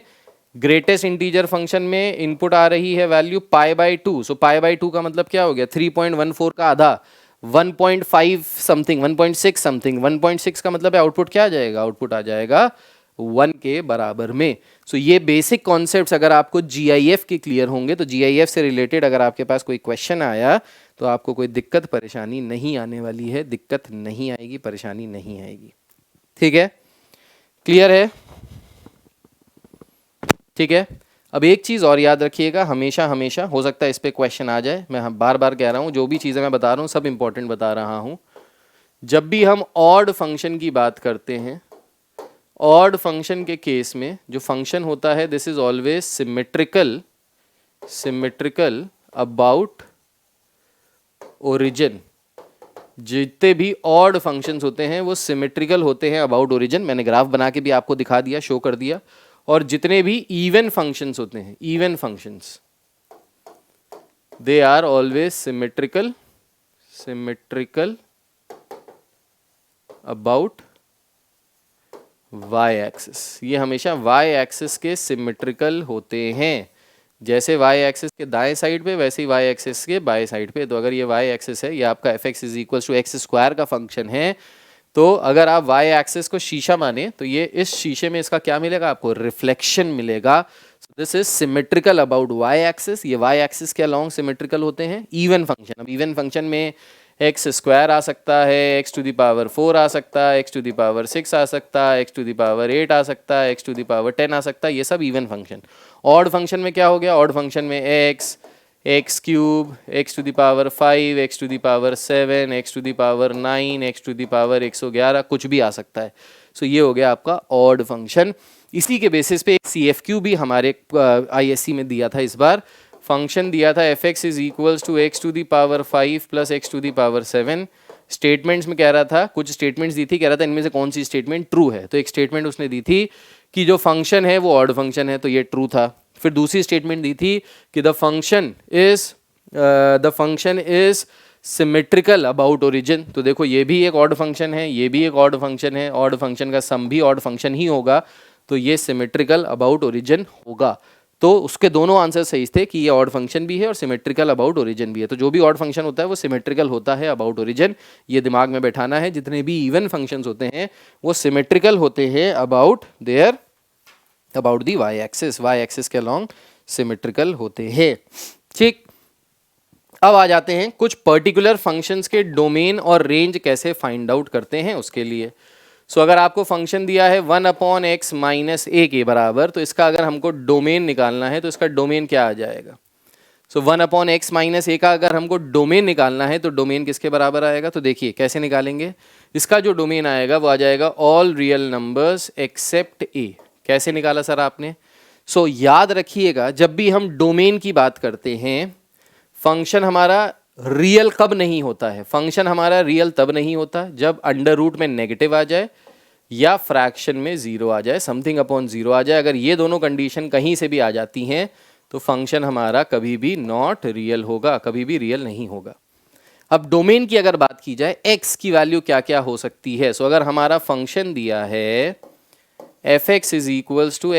ग्रेटेस्ट इंटीजर फंक्शन में इनपुट आ रही है वैल्यू π/2, सो π/2 का मतलब क्या हो गया? 3.14 का आधा 1.5 समथिंग 1.6 समथिंग, 1.6 का मतलब है आउटपुट क्या आ जाएगा? आउटपुट आ जाएगा 1 के बराबर में। सो ये बेसिक कॉन्सेप्ट्स अगर आपको GIF के क्लियर होंगे, तो GIF से रिलेटेड अगर आपके पास कोई क्वेश्चन आया तो आपको कोई दिक्कत परेशानी नहीं आने वाली है, दिक्कत नहीं आएगी, परेशानी नहीं आएगी। ठीक है? क्लियर है? ठीक है। अब एक चीज़ और याद रखिएगा, हमेशा हमेशा हो सकता है इस पे क्वेश्चन आ जाए, मैं बार बार कह रहा हूँ, जो भी चीज़ें मैं बता रहा हूँ सब इंपॉर्टेंट बता रहा हूँ। जब भी हम ऑड फंक्शन की बात करते हैं, ऑड फंक्शन के केस में जो फंक्शन होता है this is always symmetrical about origin. जितने भी ऑड फंक्शंस होते हैं वो सिमेट्रिकल होते हैं अबाउट ओरिजिन। मैंने ग्राफ बना के भी आपको दिखा दिया, शो कर दिया। और जितने भी इवन फंक्शंस होते हैं, even functions, they are always symmetrical about y axis. ये हमेशा y एक्सिस के सिमेट्रिकल होते हैं। जैसे y एक्सिस के दाएं साइड पे वैसे ही y एक्सिस के बाएं साइड पे। तो अगर ये y एक्सिस है, ये आपका fx is equal to x square का फंक्शन है, तो अगर आप y एक्सिस को शीशा माने तो ये इस शीशे में इसका क्या मिलेगा? आपको रिफ्लेक्शन मिलेगा। This is symmetrical about y axis. ये y एक्सिस के अलॉन्ग सिमेट्रिकल होते हैं इवन फंक्शन। अब इवन फंक्शन में एक्स स्क्वायर आ सकता है, x⁴ आ सकता है, x⁶ आ सकता है, x⁸ आ सकता है, x⁻10 आ सकता है, ये सब इवन फंक्शन। ऑड फंक्शन में क्या हो गया? ऑड फंक्शन में x, x³ x⁵, x�7, x�9, x⁻111 कुछ भी आ सकता है। सो ये हो गया आपका ऑड फंक्शन। इसी के बेसिस पे एक CFQ भी हमारे ISC में दिया था इस बार। फंक्शन दिया था fx is equals to x⁵ plus x�7। Statements में कह रहा था, कुछ स्टेटमेंट्स दी थी, कह रहा था इनमें से कौन सी स्टेटमेंट ट्रू है। तो एक स्टेटमेंट उसने दी थी कि जो फंक्शन है वो ऑड फंक्शन है, तो ये ट्रू था। फिर दूसरी स्टेटमेंट दी थी कि the function is the function is symmetrical about origin. तो देखो ये भी एक ऑड फंक्शन है, ये भी एक ऑड फंक्शन है, ऑड फंक्शन का सम भी ऑड फंक्शन ही होगा, तो ये सिमेट्रिकल अबाउट ओरिजिन होगा। तो उसके दोनों आंसर सही थे कि ये ऑड फंक्शन भी है और सिमेट्रिकल अबाउट ओरिजिन भी है। तो जो भी ऑड फंक्शन होता है वो सिमेट्रिकल होता है अबाउट ओरिजिन, ये दिमाग में बैठाना है। जितने भी इवन फंक्शंस होते हैं वो सिमेट्रिकल होते हैं अबाउट दी वाई एक्सिस के अलॉन्ग सिमेट्रिकल होते हैं। ठीक, अब आ जाते हैं कुछ पर्टिकुलर फंक्शंस के डोमेन और रेंज कैसे फाइंड आउट करते हैं उसके लिए। सो अगर आपको फंक्शन दिया है 1/x - a के बराबर, तो इसका अगर हमको डोमेन निकालना है तो इसका डोमेन क्या आ जाएगा। सो 1/x - a का अगर हमको डोमेन निकालना है तो डोमेन किसके बराबर आएगा, तो देखिए कैसे निकालेंगे। इसका जो डोमेन आएगा वो आ जाएगा all real numbers accept a। कैसे निकाला सर आपने। सो याद रखिएगा जब भी हम डोमेन की बात करते हैं, फंक्शन हमारा रियल कब नहीं होता है, फंक्शन हमारा रियल तब नहीं होता जब अंडर रूट में नेगेटिव आ जाए या फ्रैक्शन में जीरो आ जाए, समथिंग अपॉन जीरो आ जाए। अगर ये दोनों कंडीशन कहीं से भी आ जाती हैं तो फंक्शन हमारा कभी भी नॉट रियल होगा, कभी भी रियल नहीं होगा। अब डोमेन की अगर बात की जाए, x की वैल्यू क्या क्या हो सकती है। सो अगर हमारा फंक्शन दिया है f(x) =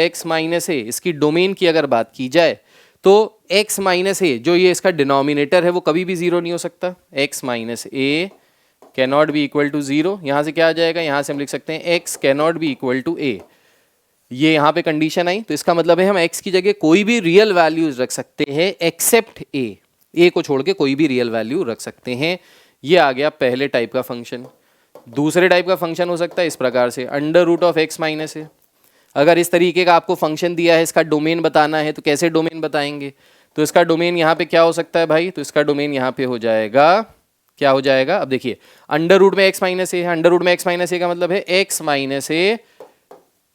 x - a, इसकी डोमेन की अगर बात की जाए तो x - a जो ये इसका डिनोमिनेटर है वो कभी भी जीरो नहीं हो सकता। x - a cannot be equal to zero. यहाँ से क्या आ जाएगा, यहाँ से हम लिख सकते हैं x cannot be equal to a। ये यहाँ पे कंडीशन आई तो इसका मतलब है हम x की जगह कोई भी रियल वैल्यूज रख सकते हैं एक्सेप्ट a को छोड़ के कोई भी रियल वैल्यू रख सकते हैं। ये आ गया पहले टाइप का फंक्शन। दूसरे टाइप का फंक्शन हो सकता है इस प्रकार से √(x - a)। अगर इस तरीके का आपको फंक्शन दिया है, इसका डोमेन बताना है, तो कैसे डोमेन बताएंगे। तो इसका डोमेन यहाँ पे क्या हो सकता है भाई, तो इसका डोमेन यहाँ पे हो जाएगा, क्या हो जाएगा। अब देखिए अंडर रूट में x - a है, अंडर रूट में x - a का मतलब है x - a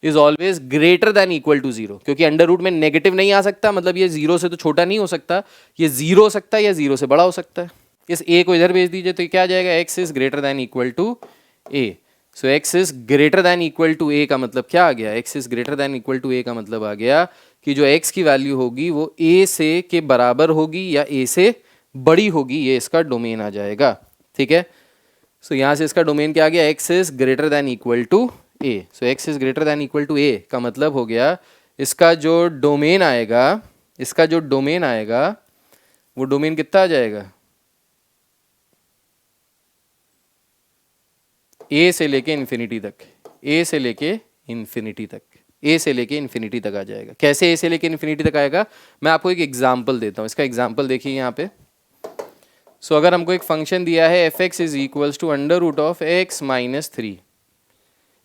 is always greater than equal to zero, क्योंकि अंडर रूट में नेगेटिव नहीं आ सकता, मतलब ये जीरो से तो छोटा नहीं हो सकता, ये जीरो हो सकता है या जीरो से बड़ा हो सकता है। इस a को इधर भेज दीजिए तो ये क्या आ जाएगा, x is greater than equal to a। So x is greater than equal to a का मतलब क्या आ गया, x is greater than equal to a का मतलब आ गया कि जो x की वैल्यू होगी वो a से के बराबर होगी या a से बड़ी होगी, ये इसका डोमेन आ जाएगा। ठीक है, सो यहाँ से इसका डोमेन क्या आ गया, x is greater than equal to a। So x is greater than equal to a का मतलब हो गया इसका जो डोमेन आएगा, इसका जो डोमेन आएगा वो डोमेन कितना आ जाएगा, a से लेके इन्फिनिटी तक, a से लेके इन्फिनिटी तक, a से लेके इन्फिनिटी तक आ जाएगा। कैसे a से लेके इन्फिनिटी तक आएगा, मैं आपको एक एग्जांपल देता हूँ। इसका एग्जांपल देखिए यहाँ पे। सो अगर हमको एक फंक्शन दिया है f(x) is equals to √(x - 3),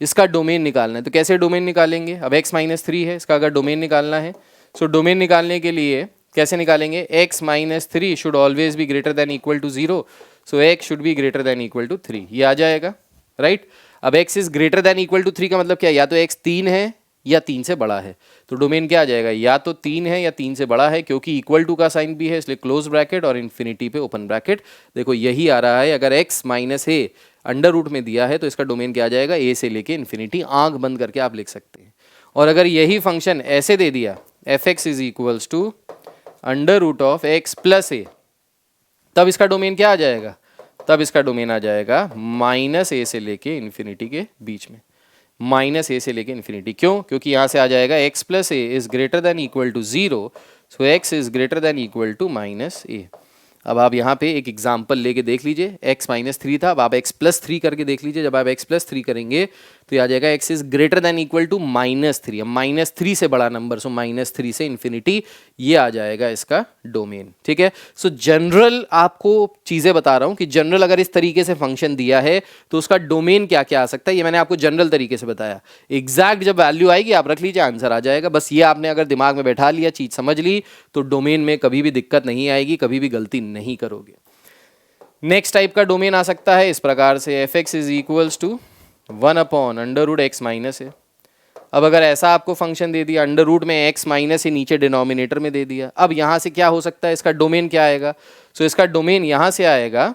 इसका डोमेन निकालना है, तो कैसे डोमेन निकालेंगे। अब x - 3 है, इसका अगर डोमेन निकालना है, सो डोमेन निकालने के लिए कैसे निकालेंगे, x - 3 should always be greater than equal to 0, so x should be greater than equal to 3, ये आ जाएगा राइट। अब x is greater than equal to 3 का मतलब क्या है, या तो x 3 है या 3 से बड़ा है, तो डोमेन क्या आ जाएगा, या तो 3 है या 3 से बड़ा है, क्योंकि इक्वल टू का साइन भी है इसलिए क्लोज ब्रैकेट और इन्फिनिटी पे ओपन ब्रैकेट। देखो यही आ रहा है, अगर x - a अंडर रूट में दिया है तो इसका डोमेन क्या आ जाएगा, a से लेके इन्फिनिटी, आंख बंद करके आप लिख सकते हैं। और अगर यही फंक्शन ऐसे दे दिया f(x) is equals to √(x + a), तब इसका डोमेन क्या आ जाएगा, तब इसका डोमेन आ जाएगा -a से लेके इन्फिनिटी के बीच में, -a से लेके इन्फिनिटी। क्यों, क्योंकि यहाँ से आ जाएगा x + a is greater than equal to 0, so x is greater than equal to -a। अब आप यहाँ पे एक एग्जाम्पल लेके देख लीजिए, x - 3 था, अब आप x + 3 करके देख लीजिए। जब आप x + 3 करेंगे तो ये आ जाएगा x is greater than equal to -3, अब -3 से बड़ा नंबर, सो -3 से इन्फिनिटी, ये आ जाएगा इसका डोमेन। ठीक है, सो जनरल आपको चीज़ें बता रहा हूँ कि जनरल अगर इस तरीके से फंक्शन दिया है तो उसका डोमेन क्या क्या आ सकता है, ये मैंने आपको जनरल तरीके से बताया। एग्जैक्ट जब वैल्यू आएगी आप रख लीजिए, आंसर आ जाएगा। बस ये आपने अगर दिमाग में बैठा लिया, चीज़ समझ ली, तो डोमेन में कभी भी दिक्कत नहीं आएगी, कभी भी गलती नहीं करोगे। नेक्स्ट टाइप का डोमेन आ सकता है इस प्रकार से, f(x) इज इक्वल्स टू 1/√(x - a)। अब अगर ऐसा आपको फंक्शन दे दिया, अंडर रूट में x - a नीचे डिनोमिनेटर में दे दिया, अब यहाँ से क्या हो सकता है, इसका डोमेन क्या आएगा, सो इसका डोमेन यहाँ से आएगा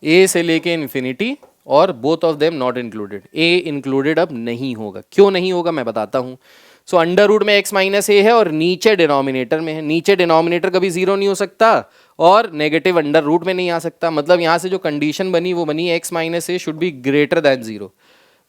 a से लेके इन्फिनिटी और both of them not included. a included अब नहीं होगा, क्यों नहीं होगा मैं बताता हूँ। सो अंडर रूट में x माइनस ए है और नीचे डिनोमिनेटर में है, नीचे डिनोमिनेटर कभी जीरो नहीं हो सकता और नेगेटिव अंडर रूट में नहीं आ सकता। मतलब यहाँ से जो कंडीशन बनी वो बनी x minus a should be greater than zero.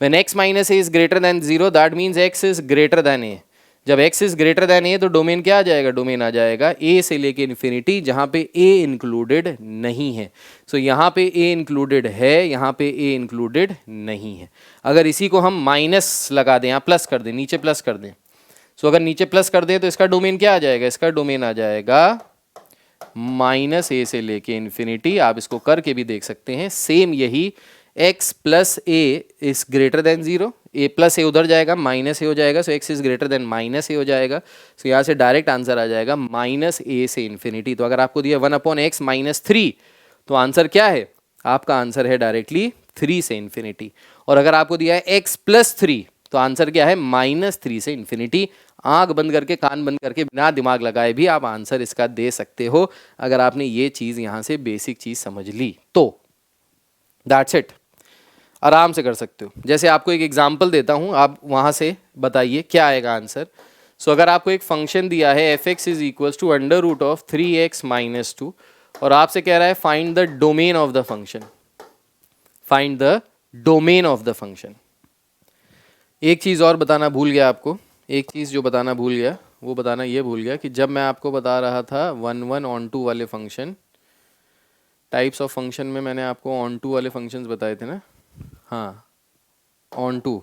When x minus a is greater than zero that means x is greater than a. जब x is greater than a तो डोमेन क्या आ जाएगा, डोमेन आ जाएगा a से लेके infinity जहाँ पे a इंक्लूडेड नहीं है। सो यहाँ पे a इंक्लूडेड है, यहाँ पे a इंक्लूडेड नहीं है। अगर इसी को हम माइनस लगा दें, यहाँ प्लस कर दें, नीचे प्लस कर दें, सो अगर नीचे प्लस कर दें तो इसका डोमेन क्या आ जाएगा, इसका डोमेन आ जाएगा माइनस ए से लेके इन्फिनिटी। आप इसको करके भी देख सकते हैं, सेम यही x plus a is greater than zero, a plus a उधर जाएगा माइनस ए हो जाएगा, so x is greater than minus a हो जाएगा। सो यहाँ से डायरेक्ट आंसर आ जाएगा माइनस ए से इन्फिनिटी। तो अगर आपको दिया 1/x माइनस 3 तो आंसर क्या है, आपका आंसर है डायरेक्टली 3 से इन्फिनिटी। और अगर आपको दिया है x प्लस 3 तो आंसर क्या है, माइनस 3 से इन्फिनिटी। आंख बंद करके कान बंद करके बिना दिमाग लगाए भी आप आंसर इसका दे सकते हो अगर आपने ये चीज़ यहाँ से बेसिक चीज़ समझ ली तो। दैट्स इट, आराम से कर सकते हो। जैसे आपको एक एग्जांपल देता हूँ, आप वहाँ से बताइए क्या आएगा आंसर। सो अगर आपको एक फंक्शन दिया है f(x) is equals to under root of 3x minus 2 और आपसे कह रहा है find the domain of the function, find the domain of the function. एक चीज़ और बताना भूल गया आपको, एक चीज़ जो बताना भूल गया वो बताना ये भूल गया कि जब मैं आपको बता रहा था 1 ऑन 2 वाले फंक्शन, टाइप्स ऑफ फंक्शन में मैंने आपको ऑन 2 वाले फंक्शंस बताए थे ना, हाँ ऑन टू,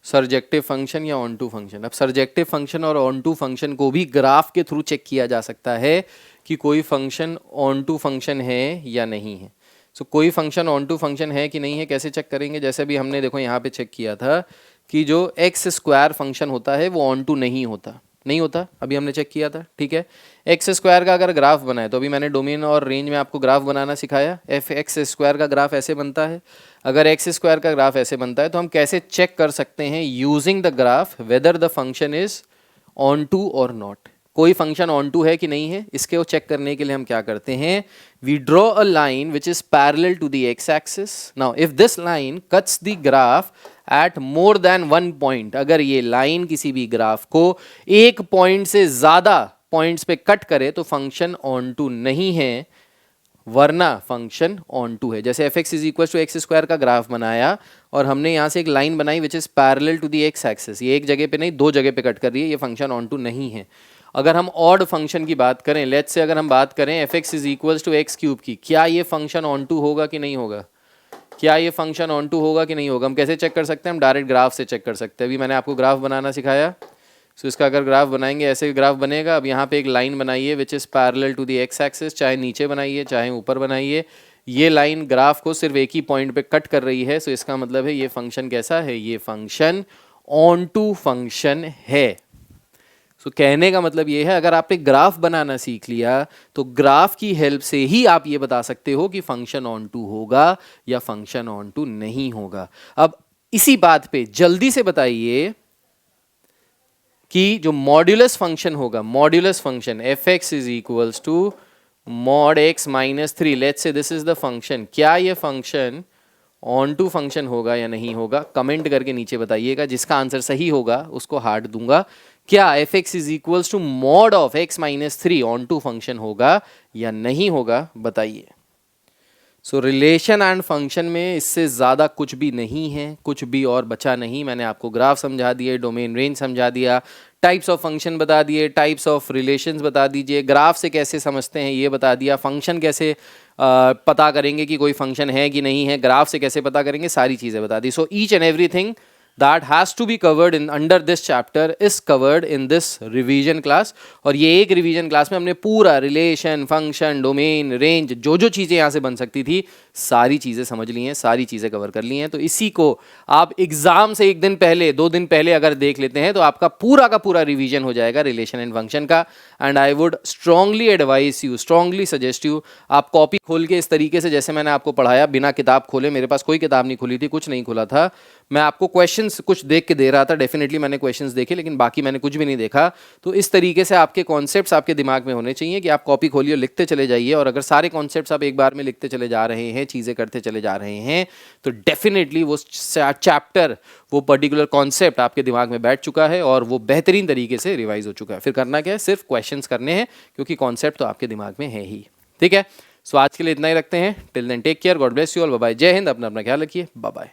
सर्जेक्टिव फंक्शन या ऑन टू फंक्शन। अब सर्जेक्टिव फंक्शन और ऑन टू फंक्शन को भी ग्राफ के थ्रू चेक किया जा सकता है कि कोई फंक्शन ऑन टू फंक्शन है या नहीं है। सो कोई फंक्शन ऑन टू फंक्शन है कि नहीं है कैसे चेक करेंगे, जैसे भी हमने देखो यहाँ पे चेक किया था कि जो एक्स स्क्वायर फंक्शन होता है वो ऑन टू नहीं होता, नहीं होता, अभी हमने चेक किया था, ठीक है। एक्स स्क्वायर का अगर ग्राफ बनाए तो अभी मैंने डोमेन और रेंज में आपको ग्राफ बनाना सिखाया, एफ एक्स स्क्वायर का ग्राफ ऐसे बनता है। अगर एक्स स्क्वायर का ग्राफ ऐसे बनता है तो हम कैसे चेक कर सकते हैं using the graph whether the function is onto और नॉट, कोई फंक्शन ऑन टू है कि नहीं है। इसके वो चेक करने के लिए हम क्या करते हैं, we draw a line which is parallel to the x axis. Now if this line cuts the graph at more than 1 point, अगर ये लाइन किसी भी ग्राफ को एक पॉइंट से ज्यादा पॉइंट्स पे कट करे तो फंक्शन ऑन टू नहीं है, वरना फंक्शन ऑन टू है। जैसे f x is equal to x square का ग्राफ बनाया और हमने यहाँ से एक लाइन बनाई which is parallel to the x axis, ये एक जगह पे नहीं दो जगह पे कट कर रही है, ये फंक्शन ऑन टू नहीं है। अगर हम ऑड फंक्शन की बात करें, लेट्स से अगर हम बात करें f x is equal to x cube की, क्या ये फंक्शन ऑन टू होगा कि नहीं होगा, क्या ये फंक्शन ऑन टू होगा कि नहीं होगा। हम कैसे चेक कर सकते हैं, हम डायरेक्ट ग्राफ से चेक कर सकते हैं। अभी मैंने आपको ग्राफ बनाना सिखाया, सो इसका अगर ग्राफ बनाएंगे ऐसे ग्राफ बनेगा। अब यहाँ पे एक लाइन बनाइए which is parallel to the x axis, चाहे नीचे बनाइए चाहे ऊपर बनाइए, ये लाइन ग्राफ को सिर्फ एक ही पॉइंट पे कट कर रही है। सो इसका मतलब है ये फंक्शन कैसा है, ये फंक्शन ऑन टू फंक्शन है। सो कहने का मतलब ये है अगर आपने ग्राफ बनाना सीख लिया तो ग्राफ की हेल्प से ही आप ये बता सकते हो कि फंक्शन ऑन टू होगा या फंक्शन ऑन टू नहीं होगा। अब इसी बात पे जल्दी से बताइए कि जो मॉड्यूलस फंक्शन होगा, modulus function f x is equals to mod x minus 3, let's say this is the function, क्या ये फंक्शन ऑन टू फंक्शन होगा या नहीं होगा, कमेंट करके नीचे बताइएगा। जिसका आंसर सही होगा उसको हार्ट दूंगा। क्या f x is equals to mod of x minus 3 onto function होगा या नहीं होगा, बताइए। सो रिलेशन एंड फंक्शन में इससे ज़्यादा कुछ भी नहीं है, कुछ भी और बचा नहीं। मैंने आपको ग्राफ समझा दिए, डोमेन रेंज समझा दिया, टाइप्स ऑफ फंक्शन बता दिए, टाइप्स ऑफ रिलेशंस बता दीजिए, ग्राफ से कैसे समझते हैं ये बता दिया, फंक्शन कैसे पता करेंगे कि कोई फंक्शन है कि नहीं है, ग्राफ से कैसे पता करेंगे, सारी चीज़ें बता दी। So each and everything that has to be covered in under this chapter is covered in this revision class। और ये एक रिवीजन क्लास में हमने पूरा रिलेशन, फंक्शन, डोमेन, रेंज, जो जो चीज़ें यहाँ से बन सकती थी सारी चीज़ें समझ ली हैं, सारी चीज़ें कवर कर ली हैं। तो इसी को आप एग्जाम से एक दिन पहले, 2 दिन पहले अगर देख लेते हैं तो आपका पूरा का पूरा रिवीजन हो जाएगा रिलेशन एंड फंक्शन का। And I would strongly advice you, strongly suggest you, आप कॉपी खोल के इस तरीके से जैसे मैंने आपको पढ़ाया, बिना किताब खोले, मेरे पास कोई किताब नहीं खुली थी, कुछ नहीं खुला था, मैं आपको क्वेश्चंस कुछ देख के दे रहा था, डेफिनेटली मैंने क्वेश्चंस देखे, लेकिन बाकी मैंने कुछ भी नहीं देखा। तो इस तरीके से आपके कॉन्सेप्ट्स आपके दिमाग में होने चाहिए कि आप कॉपी खोलिए, लिखते चले जाइए, और अगर सारे कॉन्सेप्ट्स आप एक बार में लिखते चले जा रहे हैं, चीज़ें करते चले जा रहे हैं, तो डेफिनेटली वो चैप्टर, वो पर्टिकुलर कॉन्सेप्ट आपके दिमाग में बैठ चुका है और वो बेहतरीन तरीके से रिवाइज हो चुका है। फिर करना क्या है, सिर्फ क्वेश्चंस करने हैं, क्योंकि कॉन्सेप्ट तो आपके दिमाग में है ही। ठीक है, सो आज के लिए इतना ही रखते हैं। Till then take care, God bless you all, bye bye, जय हिंद, अपना ख्याल रखिए, बाय बाय।